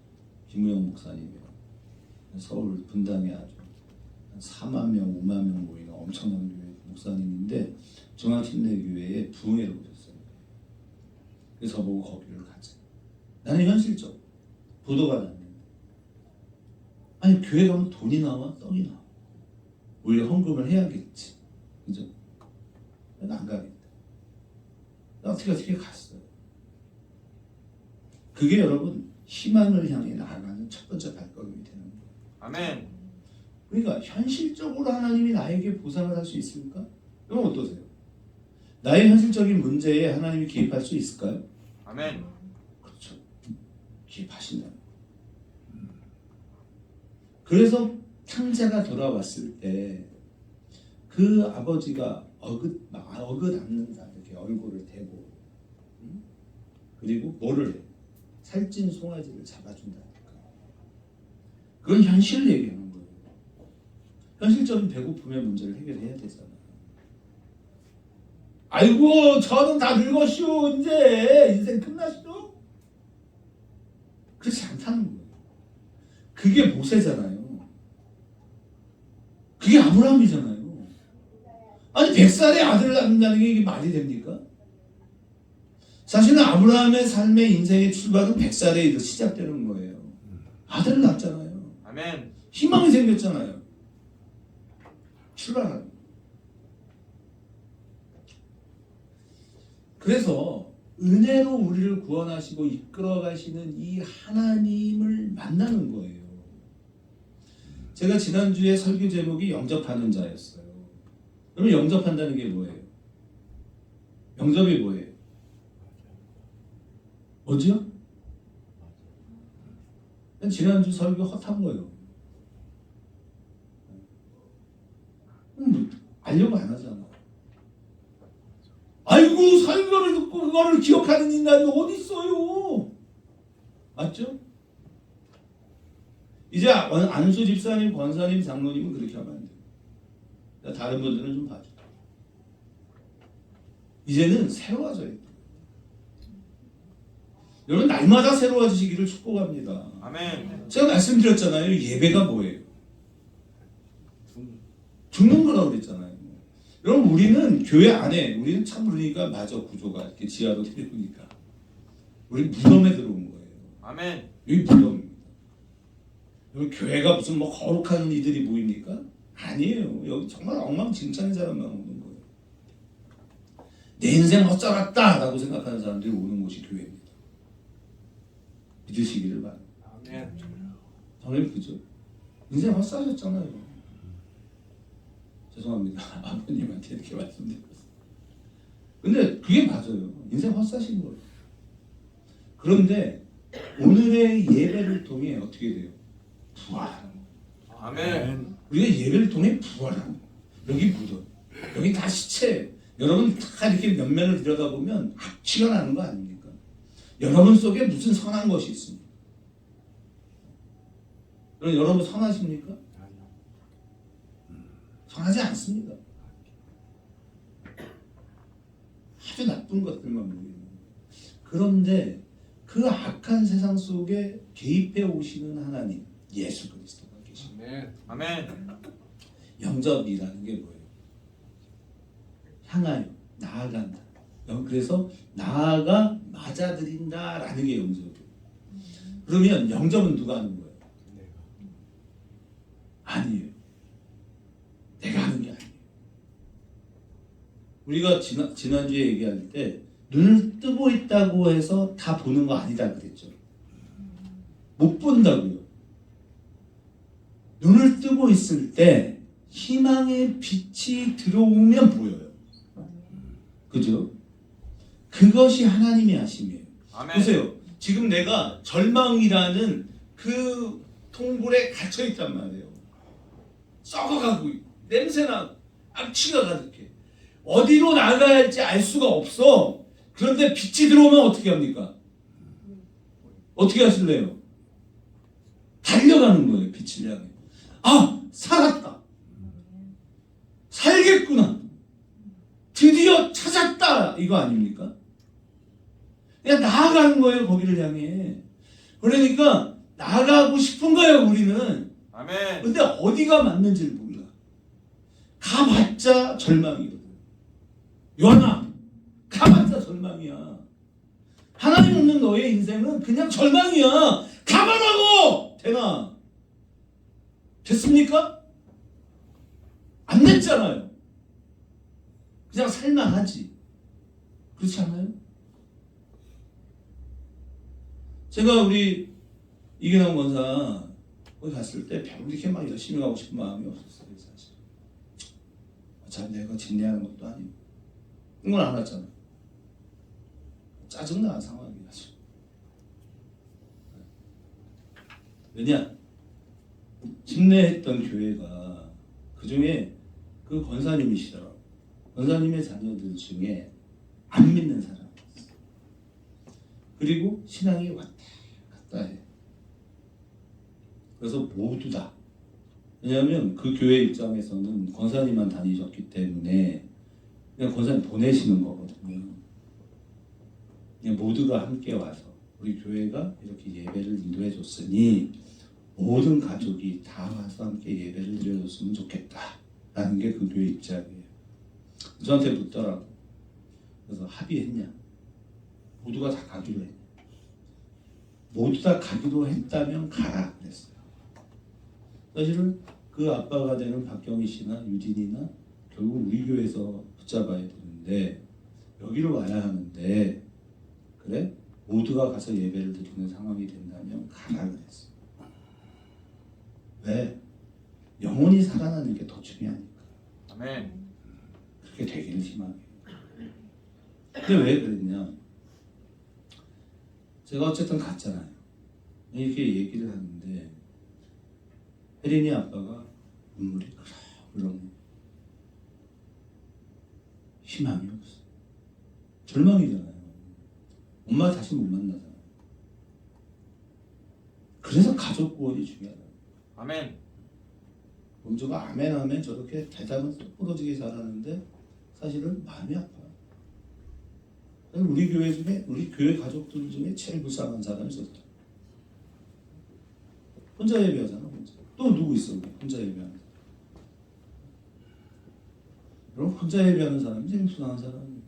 김우영 목사님이요. 서울 분당에 아주 4만 명, 5만 명 모이는 엄청난 교회 목사님인데 중앙침례교회에 부흥회를 오셨어요. 그래서 저보고 거기를 가자. 나는 현실적 부도가 났는데 아니 교회 가면 돈이 나와? 떡이 나와? 원래 헌금을 해야겠지. 그죠? 난 안 가겠다. 어떻게 갔어요. 그게 여러분 희망을 향해 나아가는 첫 번째 발걸음이 되는 거예요. 아멘. 그러니까 현실적으로 하나님이 나에게 보상을 할 수 있습니까? 그럼 어떠세요? 나의 현실적인 문제에 하나님이 개입할 수 있을까요? 아멘. 그렇죠. 개입하신다. 그래서 탕자가 돌아왔을 때 그 아버지가 어긋없는 이렇게 얼굴을 대고, 그리고 뭐를 해? 살찐 송아지를 잡아준다니까. 그건 현실을 얘기하는 거예요. 현실적인 배고픔의 문제를 해결해야 되잖아. 아이고 저는 다 늙었슈, 이제 인생 끝났슈. 그렇지 않다는 거예요. 그게 모세잖아요. 그게 아브라함이잖아요. 아니 100살에 아들을 낳는다는 게 이게 말이 됩니까? 사실은 아브라함의 삶의 인생의 출발은 100살에 시작되는 거예요. 아들을 낳았잖아요. 아멘. 희망이 생겼잖아요. 출발하는. 그래서 은혜로 우리를 구원하시고 이끌어 가시는 이 하나님을 만나는 거예요. 제가 지난주에 설교 제목이 영접하는 자였어요. 그러면 영접한다는 게 뭐예요? 영접이 뭐예요? 뭐죠? 지난주 설교 헛한 거예요. 알려고 안 하잖아. 아이고 설교를 듣고 그거를 기억하는 인간이 어디 있어요? 맞죠? 이제 안수 집사님, 권사님, 장로님은 그렇게 하면 안 돼요. 다른 분들은 좀 봐줘. 이제는 새로워져야 돼요. 여러분 날마다 새로워지시기를 축복합니다. 아멘. 제가 말씀드렸잖아요. 예배가 뭐예요? 죽는 거라고 그랬잖아요. 여러분 우리는 교회 안에 우리는 참 그러니까 맞아 구조가 이렇게 지하로 들어오니까 우리 무덤에 들어온 거예요. 아멘. 여기 무덤입니다. 여기 교회가 무슨 뭐 거룩한 이들이 모입니까? 아니에요. 여기 정말 엉망진창인 사람만 오는 거예요. 내 인생 어쩌랐다 라고 생각하는 사람들이 오는 곳이 교회입니다. 믿으시기를 바랍니다. 아멘. 정말 그죠? 인생 헛사셨잖아요. 죄송합니다. 아버님한테 이렇게 말씀드렸어요. 근데 그게 맞아요. 인생 헛사신 거예요. 그런데 오늘의 예배를 통해 어떻게 돼요? 부활하는 거예요. 아멘. 우리가 예배를 통해 부활하는 거예요. 여기 무덤, 여기 다 시체. 여러분 다 이렇게 면면을 들여다보면 악취가 나는 거 아닙니까? 여러분 속에 무슨 선한 것이 있습니까? 여러분 선하십니까? 선하지 않습니다. 아주 나쁜 것들만 보이는 거예요. 그런데 그 악한 세상 속에 개입해 오시는 하나님, 예수 그리스도가 계십니다. 아멘. 영접이라는 게 뭐예요? 향하여 나아간다. 그래서 나아가 맞아들인다라는 게 영접이에요. 그러면 영접은 누가 하는 거예요? 아니에요. 내가 하는 게 아니에요. 우리가 지난주에 얘기할 때 눈을 뜨고 있다고 해서 다 보는 거 아니다 그랬죠. 못 본다고요. 눈을 뜨고 있을 때 희망의 빛이 들어오면 보여요. 그죠? 그것이 하나님의 하심이에요. 아멘. 보세요. 지금 내가 절망이라는 그 통굴에 갇혀 있단 말이에요. 썩어가고 냄새나 악취가 가득해. 어디로 나가야 할지 알 수가 없어. 그런데 빛이 들어오면 어떻게 합니까? 어떻게 하실래요? 달려가는 거예요. 빛을 향해. 아, 살았다. 살겠구나. 드디어 찾았다. 이거 아닙니까? 그냥 나아가는 거예요. 거기를 향해. 그러니까 나가고 싶은 거예요. 우리는. 아멘. 근데 어디가 맞는지를 몰라. 가봤자 절망이거든. 요한아, 가봤자 절망이야. 하나님 없는 너의 인생은 그냥 절망이야. 가봐라고! 되나? 됐습니까? 안 됐잖아요. 그냥 살만하지. 그렇지 않아요? 제가 우리 이기남 권사 거기 갔을 때 별로 이렇게 막 열심히 가고 싶은 마음이 없었어요. 사실. 참 내가 진리하는 것도 아니고 그건 안 왔잖아. 짜증나는 상황이라서. 왜냐? 침례했던 교회가 그 중에 그 권사님이시더라고요. 권사님의 자녀들 중에 안 믿는 사람이 있어요. 그리고 신앙이 왔다 갔다 해. 그래서 모두 다. 왜냐하면 그 교회 입장에서는 권사님만 다니셨기 때문에 그냥 권사님 보내시는 거거든요. 그냥 모두가 함께 와서 우리 교회가 이렇게 예배를 인도해 줬으니 모든 가족이 다 와서 함께 예배를 드려줬으면 좋겠다라는 게 그 교회 입장이에요. 저한테 묻더라고. 그래서 합의했냐? 모두가 다 가기로 했냐? 모두 다 가기로 했다면 가라 그랬어요. 사실은 그 아빠가 되는 박경희 씨나 유진이나 결국 우리 교회에서 붙잡아야 되는데 여기로 와야 하는데 그래? 모두가 가서 예배를 드리는 상황이 된다면 가라 그랬어요. 왜? 영혼이 살아나는 게 더 중요하니까. 아멘. 그렇게 되기를 희망해요. 근데 왜 그랬냐? 제가 어쨌든 갔잖아요. 이렇게 얘기를 하는데 혜린이 아빠가 눈물이 그렁그렁 희망이 없어. 절망이잖아요. 엄마 다시 못 만나잖아요. 그래서 가족 구원이 중요하다. 아멘. 범주가 아멘 하면 저렇게 대답은 똑부러지게 잘하는데 사실은 마음이 아파요. 우리 교회 중에 우리 교회 가족들 중에 제일 불쌍한 사람이 있었다. 혼자 예배하잖아. 혼자. 또 누구 있어? 혼자 예배하는 사람. 그럼 혼자 예배하는 사람이 제일 불쌍한 사람이에요.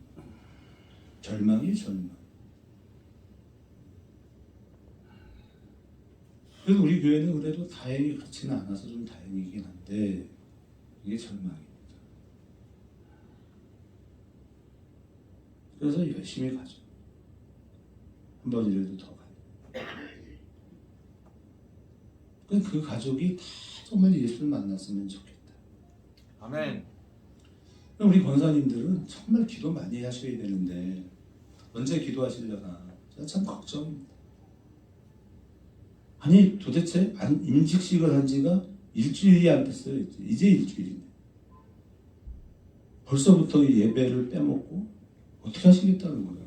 절망이 절망. 그래서 우리 교회는 그래도 다행히 그렇지는 않아서 좀 다행이긴 한데 이게 절망입니다. 그래서 열심히 가죠. 한 번이라도 더 가요. 그 가족이 다 정말 예수를 만났으면 좋겠다. 아멘. 우리 권사님들은 정말 기도 많이 하셔야 되는데 언제 기도하시려나 제가 참 걱정입니다. 아니 도대체 임직식을 한 지가 일주일이 안 됐어요. 이제 일주일이네. 벌써부터 예배를 빼먹고 어떻게 하시겠다는 거예요?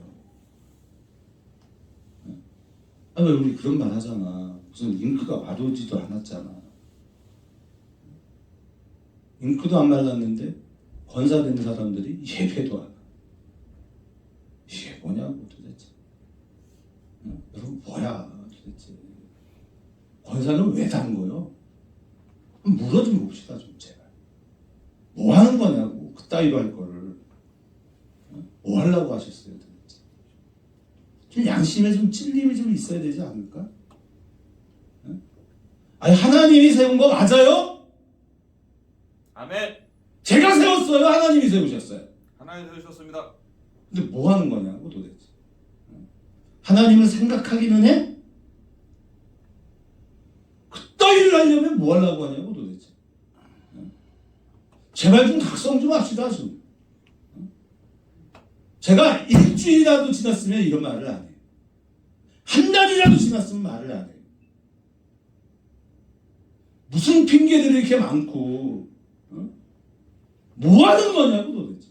왜 우리 그런 말 하잖아. 무슨 잉크가 마르지도 않았잖아. 잉크도 안 말랐는데 권사된 사람들이 예배도 안 하. 이게 뭐냐고 도대체. 여러분 뭐야 도대체. 권사는 왜 단 거요? 물어 좀 봅시다 좀 제발. 뭐 하는 거냐고 그따위로 할 거를. 뭐 하려고 하셨어요 도대체. 좀 양심에 좀 찔림이 좀 있어야 되지 않을까? 아니 하나님이 세운 거 맞아요? 아멘. 제가 세웠어요? 하나님이 세우셨어요? 하나님 되셨습니다. 근데 뭐 하는 거냐고 도대체. 하나님을 생각하기는 해? 그따위를 하려면 뭐 하려고 하냐고 도대체. 제발 좀 각성 좀 합시다 좀. 제가 일주일이라도 지났으면 이런 말을 안 해요. 한 달이라도 지났으면 말을 안 해요. 무슨 핑계들이 이렇게 많고 뭐 하는 거냐고 도대체.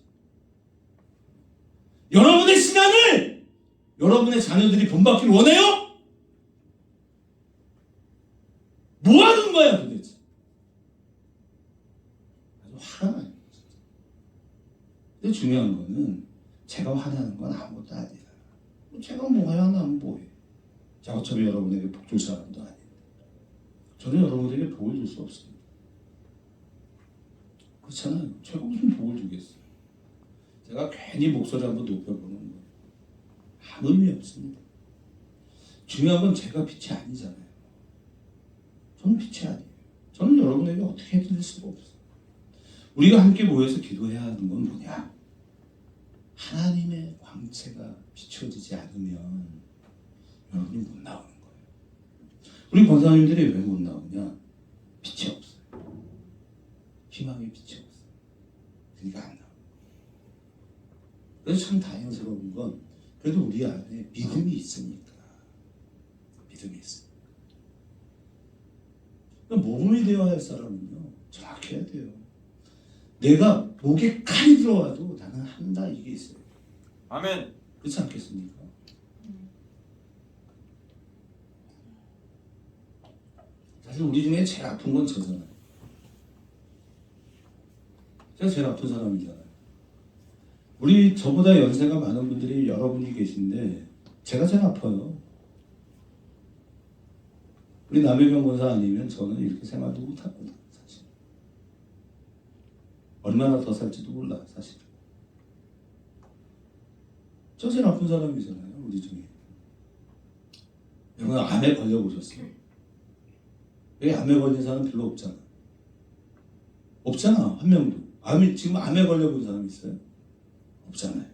여러분의 시간을 여러분의 자녀들이 본받기를 원해요? 뭐 하는 거야 도대체. 아주 화가 나요. 근데 중요한 거는 제가 화나는 건 아무것도 아니에요. 제가 뭐 화나면 뭐해. 제가 어차피 여러분에게 복 줄 사람도 아닌데. 저는 여러분에게 복을 줄 수 없습니다. 그렇잖아요. 제가 무슨 복을 주겠어요. 제가 괜히 목소리 한번 높여보는 거예요. 아무 의미 없습니다. 중요한 건 제가 빛이 아니잖아요. 저는 빛이 아니에요. 저는 여러분에게 어떻게 해드릴 수가 없어요. 우리가 함께 모여서 기도해야 하는 건 뭐냐? 하나님의 광채가 비춰지지 않으면 여러분이 못 나오는 거예요. 우리 권사님들이 왜 못 나오냐? 빛이 없어요. 희망의 빛이 없어요. 그러니까 안 나와요. 그래서 참 다행스러운 건 그래도 우리 안에 믿음이 있으니까. 믿음이 있어요. 모범이 되어야 할 사람은요 정확해야 돼요. 내가 목에 칼이 들어와도 나는 한다, 이게 있어요. 아멘. 그렇지 않겠습니까? 사실 우리 중에 제일 아픈 건 저잖아요. 제가 제일 아픈 사람이잖아요. 우리 저보다 연세가 많은 분들이 여러분이 계신데 제가 제일 아파요. 우리 남해병 권사 아니면 저는 이렇게 생활도 못합니다. 사실 얼마나 더 살지도 몰라. 사실 저 제일 아픈 사람이잖아요, 우리 중에. 여러분 암에 걸려보셨어요? 여기 암에 걸린 사람 별로 없잖아. 없잖아, 한 명도. 지금 암에 걸려본 사람 있어요? 없잖아요.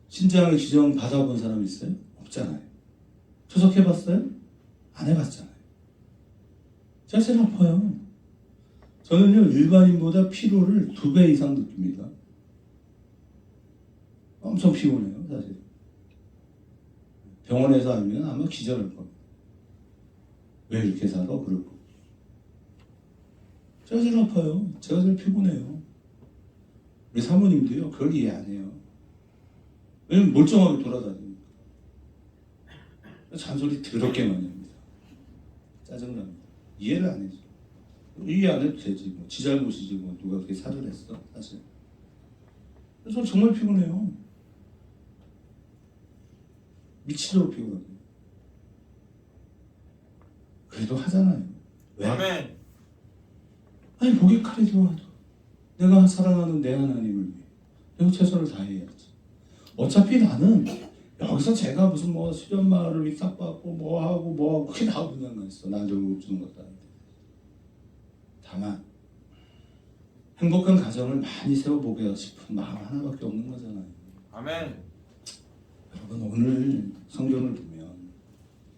신장을 지정 받아본 사람 있어요? 없잖아요. 투석해봤어요? 안 해봤잖아요. 제가 제일 아파요. 저는요 일반인보다 피로를 2배 이상 느낍니다. 엄청 피곤해요, 사실. 병원에서 알면 아마 기절할 겁니다. 왜 이렇게 살아? 그럴 거. 제가 제일 아파요. 제가 제일 피곤해요. 우리 사모님도요 그걸 이해 안 해요. 왜냐면 멀쩡하게 돌아다니니까. 잔소리 더럽게 많이 합니다. 짜증납니다. 이해를 안 해줘. 이해 안 해도 되지. 뭐 지 잘못이지 뭐 누가 그렇게 살을 했어 사실. 그래서 정말 피곤해요. 미치도록 피곤하고. 그래도 하잖아요. 왜? 아멘. 아니 목에 칼이 들어와도 내가 사랑하는 내 하나님을 위해 내가 최선을 다해야지. 어차피 나는 여기서 제가 무슨 뭐 수련마을을 위탁받고 뭐하고 그게 다 분양했어. 나한테 월급 주는 것도 아닌데. 다만 행복한 가정을 많이 세워보고 싶은 마음 하나밖에 없는 거잖아요. 아멘. 여러분 오늘 성경을 보면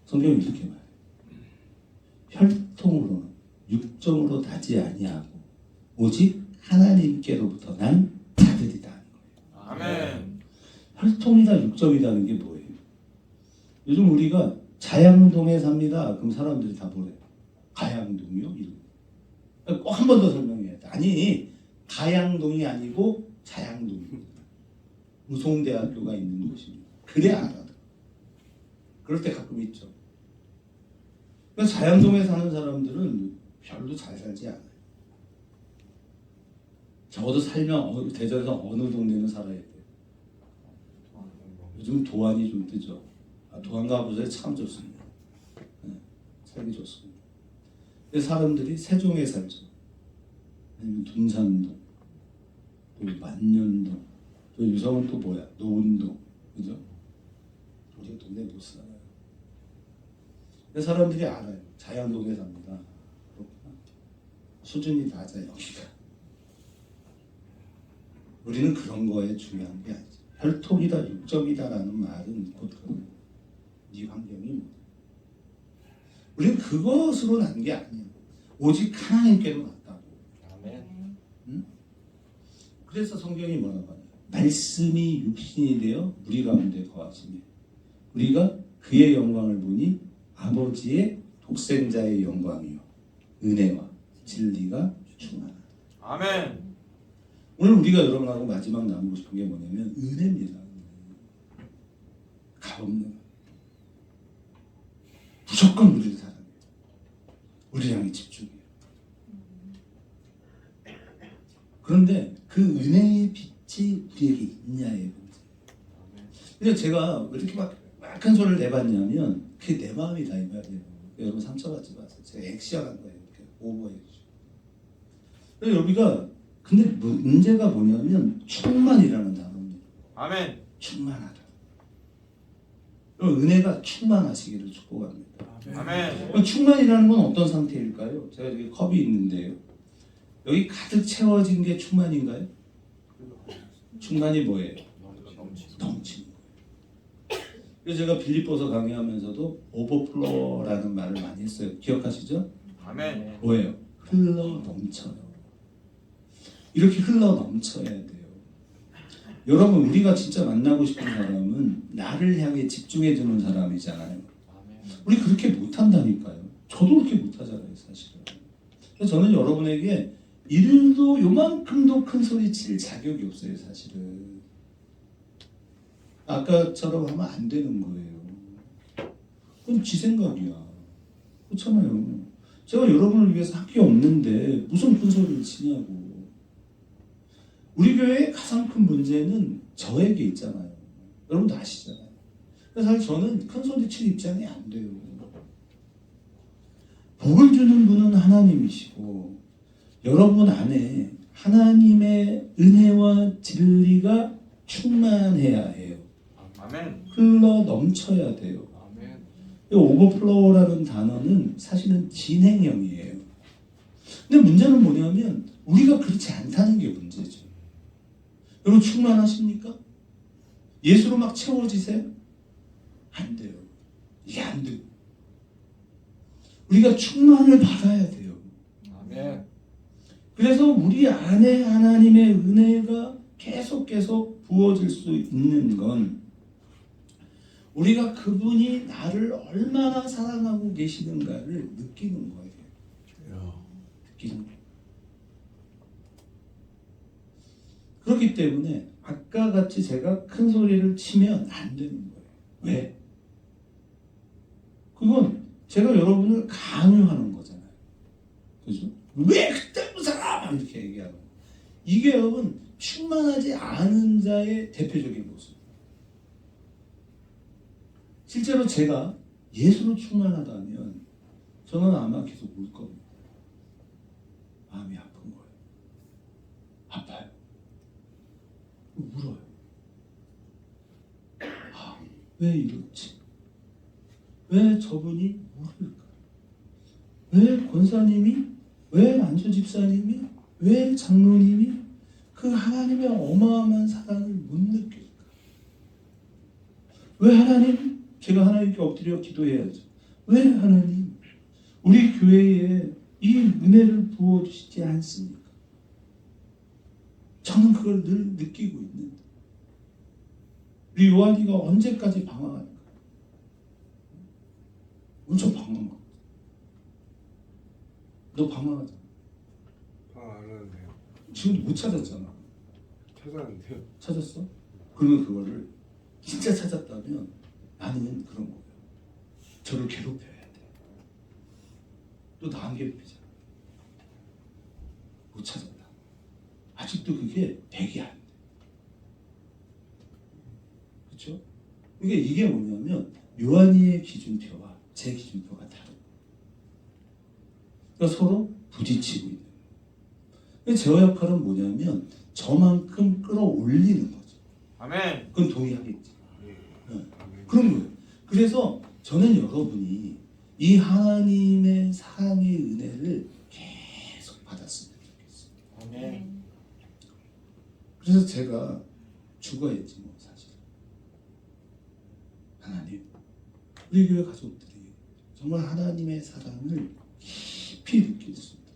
성경이 이렇게 말해요. 혈통으로는 육정으로 나지 아니하고 오직 하나님께로부터 난 자들이다 하는 거예요. 아멘. 혈통이다 육정이다는 게 뭐예요? 요즘 우리가 자양동에 삽니다. 그럼 사람들이 다 뭐래요? 가양동이요? 꼭 한 번 더 설명해야 돼. 아니 가양동이 아니고 자양동입니다. 우송대학교가 있는 곳입니다. 그래 알아. 그럴 때 가끔 있죠. 그러니까 자양동에 사는 사람들은 별로 잘 살지 않아요. 적어도 살면 대전에서 어느 동네는 살아야 돼요. 요즘 도안이 좀 뜨죠. 도안 가보세요. 참 좋습니다. 네, 살기 좋습니다. 근데 사람들이 세종에 살죠. 아니면 둔산동, 또 만년동, 또 유성은 또 뭐야? 노은동, 그죠? 우리가 동네 못 살아요. 근데 사람들이 알아요. 자양동에 삽니다. 그렇구나. 수준이 낮아 여기가. 우리는 그런 거에 중요한 게 아니죠. 혈통이다, 육적이다라는 말은 곧 네 환경이 뭐냐. 우리는 그것으로 난 게 아니에요. 오직 하나님께로 났다고. 아멘. 응? 그래서 성경이 뭐라고 하냐. 말씀이 육신이 되어 우리 가운데 거하시며 우리가 그의 영광을 보니 아버지의 독생자의 영광이요 은혜와 진리가 충만하다. 아멘. 오늘 우리가 여러분하고 마지막 나누고 싶은 게 뭐냐면 은혜입니다. 값없는 무조건 우리를 사랑해요. 우리 향해 집중해요. 그런데 그 은혜의 빛이 우리에게 있냐의 문제. 근데 제가 왜 이렇게 막 큰 소리를 내봤냐면 그게 내 마음이다 이 말이에요. 여러분 상처받지 마세요. 제가 액션한 거예요. 이렇게 오버해 주시고. 여기가 근데 문제가 뭐냐면 충만이라는 단어입니다. 아멘. 충만하다. 은혜가 충만하시기를 축복합니다. 아멘. 충만이라는 건 어떤 상태일까요? 제가 여기 컵이 있는데요. 여기 가득 채워진 게 충만인가요? 충만이 뭐예요? 넘치는 거예요. 그래서 제가 빌립보서 강의하면서도 오버플로라는 말을 많이 했어요. 기억하시죠? 아멘. 뭐예요? 흘러 넘쳐요. 이렇게 흘러 넘쳐야 돼요. 여러분 우리가 진짜 만나고 싶은 사람은 나를 향해 집중해 주는 사람이잖아요. 우리 그렇게 못한다니까요. 저도 그렇게 못하잖아요, 사실은. 그래서 저는 여러분에게 일도 요만큼도 큰 소리 칠 자격이 없어요, 사실은. 아까처럼 하면 안 되는 거예요. 그건 지 생각이야. 그렇잖아요. 제가 여러분을 위해서 할 게 없는데 무슨 큰 소리를 치냐고. 우리 교회의 가장 큰 문제는 저에게 있잖아요. 여러분도 아시잖아요. 그래서 사실 저는 큰 소리 칠 입장이 안 돼요. 복을 주는 분은 하나님이시고 여러분 안에 하나님의 은혜와 진리가 충만해야 해요. 아멘. 흘러 넘쳐야 돼요. 아멘. 이 오버플로우라는 단어는 사실은 진행형이에요. 근데 문제는 뭐냐면 우리가 그렇지 않다는 게 문제죠. 여러분 충만하십니까? 예수로 막 채워지세요? 안 돼요. 이게 안 돼요. 우리가 충만을 받아야 돼요. 아멘. 그래서 우리 안에 하나님의 은혜가 계속 부어질 수 있는 건 우리가 그분이 나를 얼마나 사랑하고 계시는가를 느끼는 거예요. 느끼는 거예요. 그렇기 때문에 아까 같이 제가 큰 소리를 치면 안 되는 거예요. 왜? 그건 제가 여러분을 강요하는 거잖아요. 그죠? 왜 그때 그 사람! 이렇게 얘기하는 거예요. 이게 여러분 충만하지 않은 자의 대표적인 모습. 실제로 제가 예수로 충만하다면 저는 아마 계속 울 겁니다. 마음이 아픈 거예요. 아파요. 울어요. 아, 왜 이렇지? 왜 저분이 모를까? 왜 권사님이? 왜 안조 집사님이? 왜 장로님이 그 하나님의 어마어마한 사랑을 못 느낄까? 왜 하나님? 제가 하나님께 엎드려 기도해야죠. 왜 하나님 우리 교회에 이 은혜를 부어주시지 않습니까? 저는 그걸 늘 느끼고 있는데 우리 요한이가 언제까지 방황할까? 엄청 방황하고. 너 방황하잖아. 안 하는데요. 지금 못 찾았잖아. 찾았는데요. 찾았어? 그러면 그거를 진짜 찾았다면 나는 그런 거예요. 저를 괴롭혀야 돼. 또 나 안 괴롭히잖아. 못 찾았다. 아직도 그게 100이 안 돼. 그렇죠? 이게 뭐냐면 요한이의 기준표와 제 기준표가 다른 거예요. 그러니까 서로 부딪히고 있는 거예요. 제 역할은 뭐냐면 저만큼 끌어올리는 거죠. 아멘. 그건 동의하겠지. 네. 그런 거예요. 그래서 저는 여러분이 이 하나님의 사랑의 은혜를 계속 받았으면 좋겠어요. 아멘. 그래서 제가 죽어야지 뭐 사실. 하나님, 우리 교회 가족들이 정말 하나님의 사랑을 깊이 느낄 수 있다.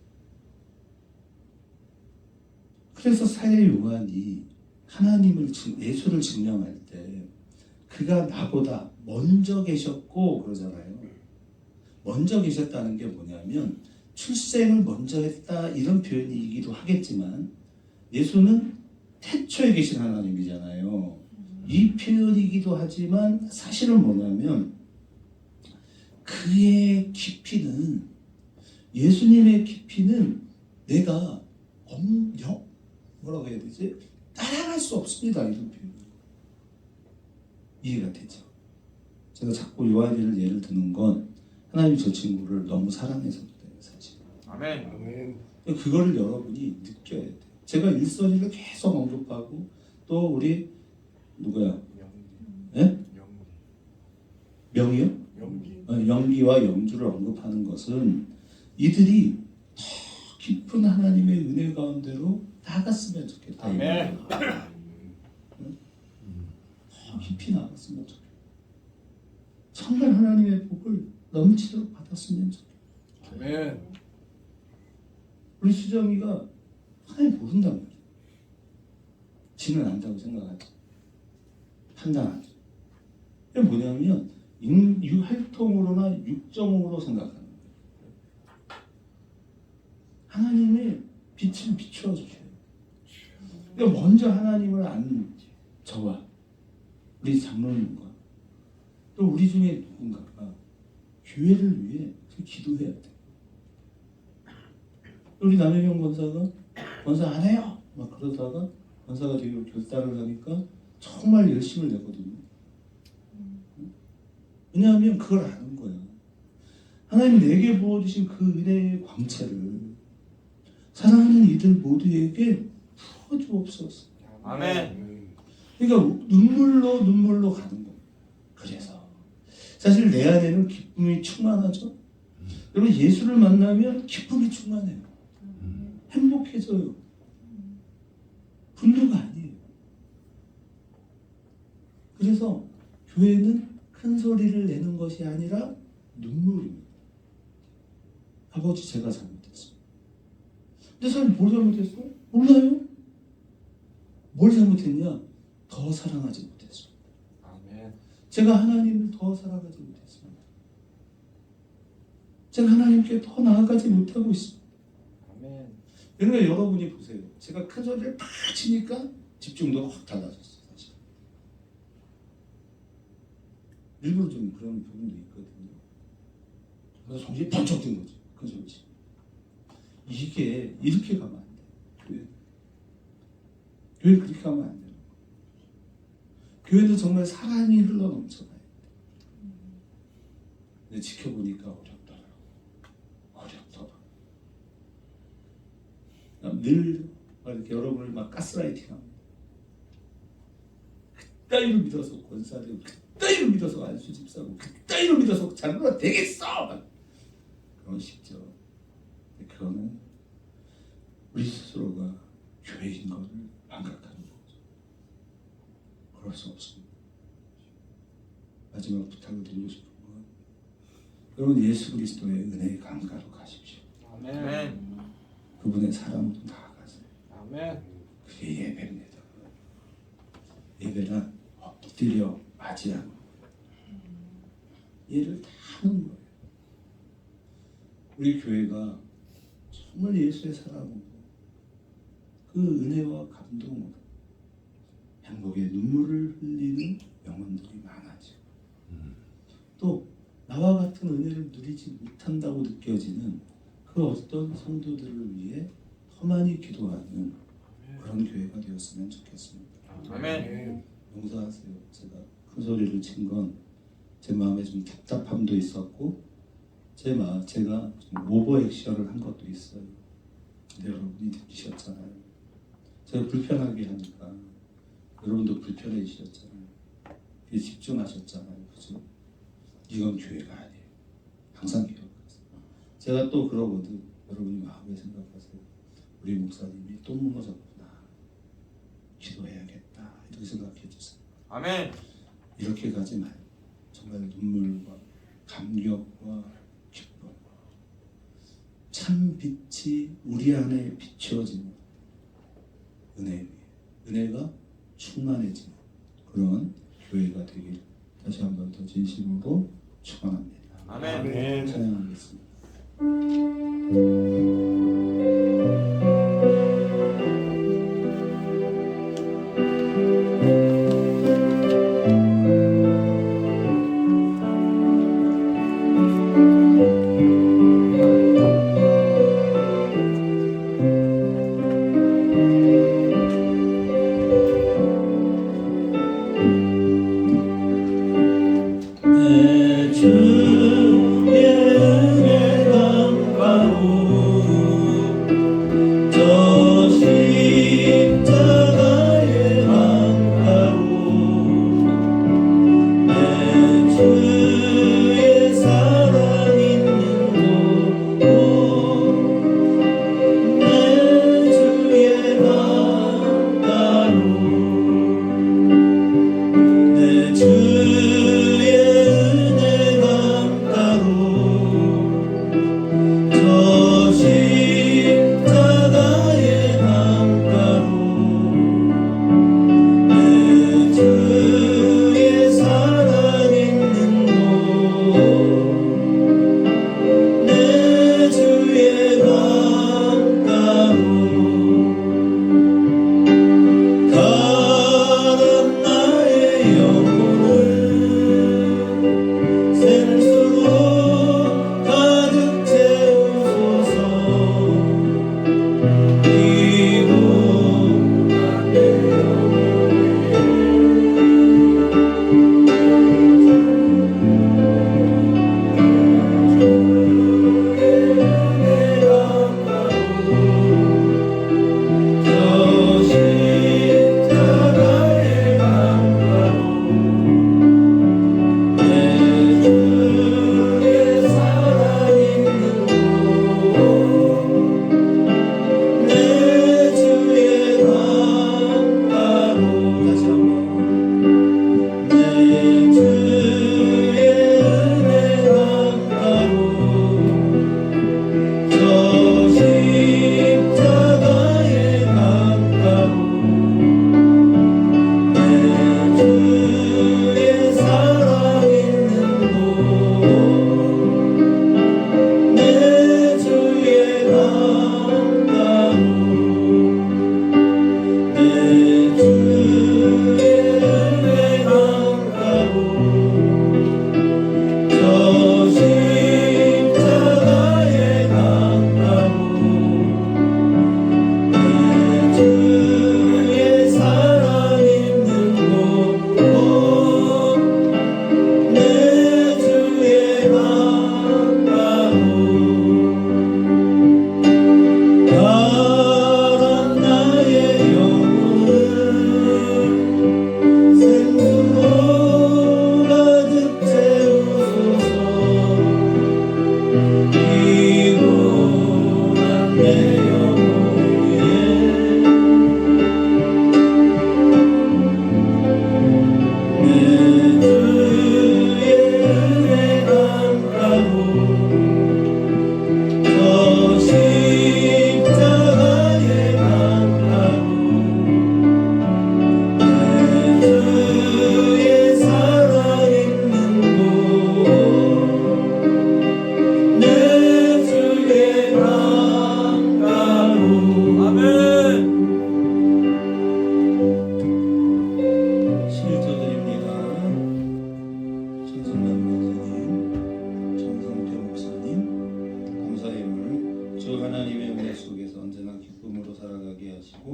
그래서 사회 요한이 예수를 증명할 때 그가 나보다 먼저 계셨고 그러잖아요. 먼저 계셨다는 게 뭐냐면 출생을 먼저 했다 이런 표현이기도 하겠지만 예수는 태초에 계신 하나님이잖아요. 이 표현이기도 하지만 사실은 뭐냐면 그의 깊이는 예수님의 깊이는 내가 뭐라고 해야 되지? 따라갈 수 없습니다. 이런 표현. 이해가 되죠? 제가 자꾸 요한이를 예를 드는 건 하나님 저 친구를 너무 사랑해서 그래요, 사실. 아멘. 아멘. 그거를 여러분이 느껴야 돼요. 제가 일선이를 계속 언급하고 또 우리 누구야? 예? 명이요? 영기와 영주를 언급하는 것은 이들이 더 깊은 하나님의 은혜 가운데로 나갔으면 좋겠다. 아멘. 더 깊이 나갔으면 좋겠다. 정말 하나님의 복을 넘치도록 받았으면 좋겠다. 아멘. 우리 수정이가 하나님 모른단 말이야. 지는 안다고 생각하지. 판단하지. 이게 뭐냐면 활동으로나 육정으로 생각하는 거예요. 하나님의 빛을 비추어 주셔요. 그러니까 먼저 하나님을 아는 저와 우리 장로님과 또 우리 중에 누군가가 교회를 위해 기도해야 돼. 우리 남해경 권사가 권사 안 해요 막 그러다가 권사가 되고 결단을 하니까 정말 열심을 내거든요. 왜냐하면 그걸 아는 거야. 하나님 내게 부어주신 그 은혜의 광채를 사랑하는 이들 모두에게 부어주옵소서. 아멘. 그러니까 눈물로 가는 거예요. 그래서 사실 내 안에는 기쁨이 충만하죠. 여러분 예수를 만나면 기쁨이 충만해요. 행복해져요. 분노가 아니에요. 그래서 교회는 큰 소리를 내는 것이 아니라 눈물입니다. 아버지 제가 잘못했어요. 근데 사람이 뭘 잘못했어요? 몰라요. 뭘 잘못했냐? 더 사랑하지 못했어요. 아멘. 제가 하나님을 더 사랑하지 못했습니다. 제가 하나님께 더 나아가지 못하고 있습니다. 아멘. 그러니까 여러분이 보세요. 제가 큰 소리를 팍 치니까 집중도가 확 달라졌어요. 사실. 일부러 좀 그런 부분도 있거든요. 그래서 정신이 번쩍 든 거죠. 큰 소리 치고. 이게 이렇게 가면 안 돼요. 교회 그렇게 가면 안 돼요. 교회도 정말 사랑이 흘러넘쳐나요. 근데 지켜보니까 어렵더라고요. 늘 이렇게 여러분을 막 가스라이팅합니다. 그따위로 믿어서 권사되고 그따위로 믿어서 안수 집사고 그따위로 믿어서 장로가 되겠어! 막 그런 식죠. 그거는 우리 스스로가 교회인 것을 반각하는 거죠. 그럴 수 없습니다. 마지막 부탁을 드리고 싶은 건 여러분 예수 그리스도의 은혜의 강가로 가십시오. 아멘. 그분의 사랑으로 나아가세요. 아멘. 그게 예배입니다. 예배란 엎드려 맞이하는 거예요. 얘를 다 하는 거예요. 우리 교회가 정말 예수의 사랑으로 그 은혜와 감동으로 행복의 눈물을 흘리는 영혼들이 많아지고 또 나와 같은 은혜를 누리지 못한다고 느껴지는 그 어떤 성도들을 위해 더 많이 기도하는 그런 교회가 되었으면 좋겠습니다. 아멘. 용서하세요. 제가 큰 소리를 친 건 제 마음에 좀 답답함도 있었고 제가 좀 오버 액션을 한 것도 있어요. 근데 여러분이 느끼셨잖아요. 제가 불편하게 하니까 여러분도 불편해지셨잖아요. 그게 집중하셨잖아요. 그죠? 이건 교회가 아니에요. 항상 기억하세요. 제가 또 그러거든. 여러분이 마음에 생각하세요. 우리 목사님이 또 무너졌구나. 기도해야겠다. 이렇게 생각해 주세요. 아멘. 이렇게 가지 말고 정말 눈물과 감격과 기쁨 참 빛이 우리 안에 비추어지는 은혜 위에 은혜가 충만해지는 그런 교회가 되길 다시 한번 더 진심으로 축원합니다. 아멘. 찬양하겠습니다.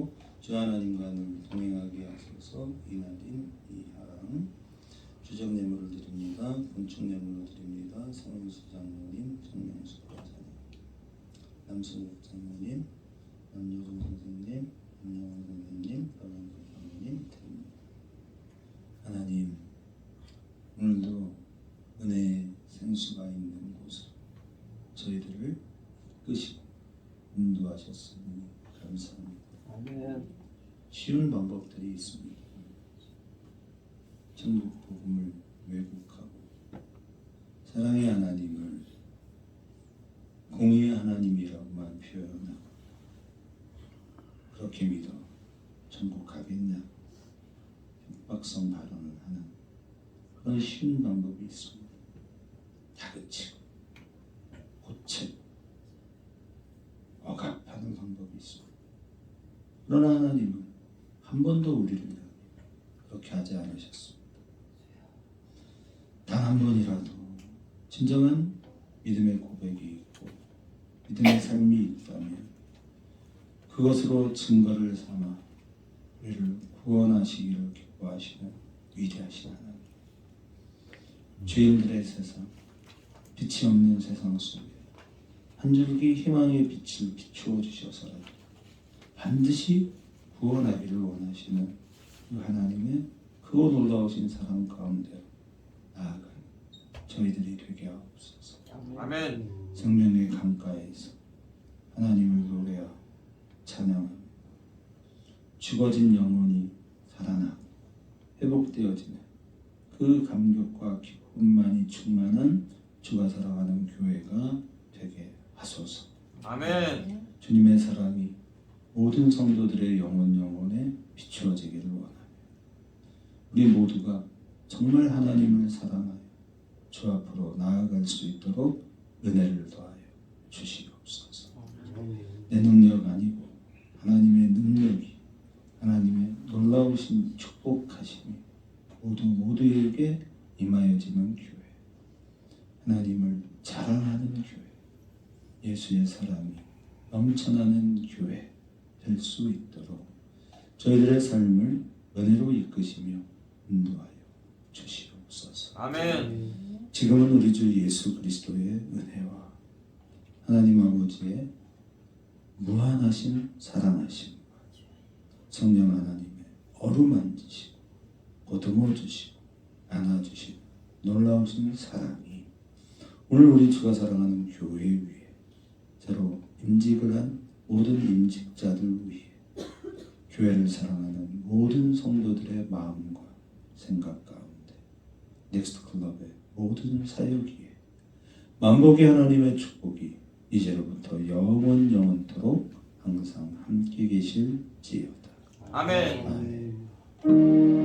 하시고 주 하나님과 늘 동행하게 하소서. 이날인 이하랑 주적 예물을 드립니다. 건축 예물을 드립니다. 성윤수 장로님, 정명수 권사님, 남수국 장로님, 남여정 선생님, 김영원 선생님, 박원석 장로님 드립니다. 하나님, 오늘도 은혜의 생수가 있는 곳으로 저희들을 이끄시고 인도하셨으니 감사합니다. 쉬운 방법들이 있습니다. 천국 복음을 왜곡하고 사랑의 하나님을 공의의 하나님이라고만 표현하고 그렇게 믿어 천국 가겠냐 협박성 발언을 하는 그런 쉬운 방법이 있습니다. 다그치고 고치고 억압하는 방법이 있습니다. 그러나 하나님은 한 번도 우리를 그렇게 하지 않으셨습니다. 단 한 번이라도 진정한 믿음의 고백이 있고 믿음의 삶이 있다면 그것으로 증거를 삼아 우리를 구원하시기를 기뻐하시는 위대하신 하나님, 죄인들의 세상, 빛이 없는 세상 속에 한 줄기 희망의 빛을 비추어 주셔서라도 반드시 구원하기를 원하시는 그 하나님의 크고 놀라우신 사랑 가운데 나아가는 저희들이 되게 하옵소서. 아멘. 생명의 강가에서 하나님을 노래하고 찬양합니다. 죽어진 영혼이 살아나고 회복되어지는 그 감격과 기쁨만이 충만한 주가 사랑하는 교회가 되게 하소서. 아멘. 주님의 사랑이 모든 성도들의 영혼에 비추어지기를 원하며 우리 모두가 정말 하나님을 사랑하여 주 앞으로 나아갈 수 있도록 은혜를 더하여 주시옵소서. 내 능력 아니고 하나님의 능력이, 하나님의 놀라우신 축복하심이 모두에게 임하여지는 교회, 하나님을 자랑하는 교회, 예수의 사랑이 넘쳐나는 교회 될 수 있도록 저희들의 삶을 은혜로 이끄시며 인도하여 주시옵소서. 아멘. 지금은 우리 주 예수 그리스도의 은혜와 하나님 아버지의 무한하신 사랑하심과 성령 하나님의 어루만지시고 보듬어 주시고 안아주시는 놀라우신 사랑이 오늘 우리 주가 사랑하는 교회 위에 새로 임직을 한 모든 임직자들 위해 교회를 사랑하는 모든 성도들의 마음과 생각 가운데 넥스트클럽의 모든 사역이에 만복의 하나님의 축복이 이제로부터 영원토록 항상 함께 계실지어다. 아멘. 아멘.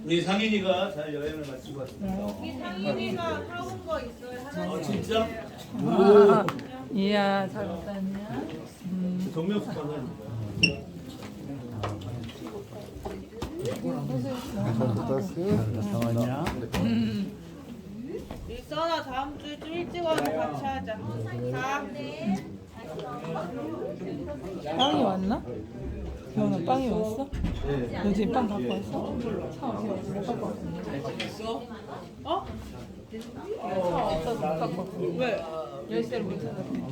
우리 상인이가 잘 여행을 마치고 왔습니다. 상인이가 사온 거 있어요. 하나 진짜? 이야 잘 먹다냐? 정명수관은 일선아 다음 주에 좀 일찍 와서 같이 하자. 자. 빵이 왔나? 경훈아 빵이 왔어? 너 지금 빵 갖고 왔어? 차 갖고 왔어? 어? 차 없어서 못 갖고 왔어. 왜? 열쇠를 못 찾았대.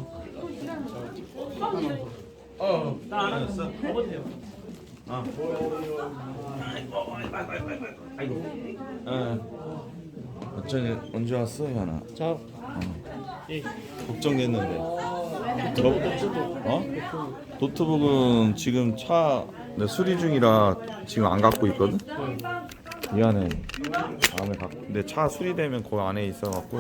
나안 왔어. 먹었대요. 언제 왔어, 현아? 걱정됐는데. 노트북은 지금 내 수리 중이라 지금 안 갖고 있거든. 미안해. 다음에 내 차 수리되면 그 안에 있어갖고.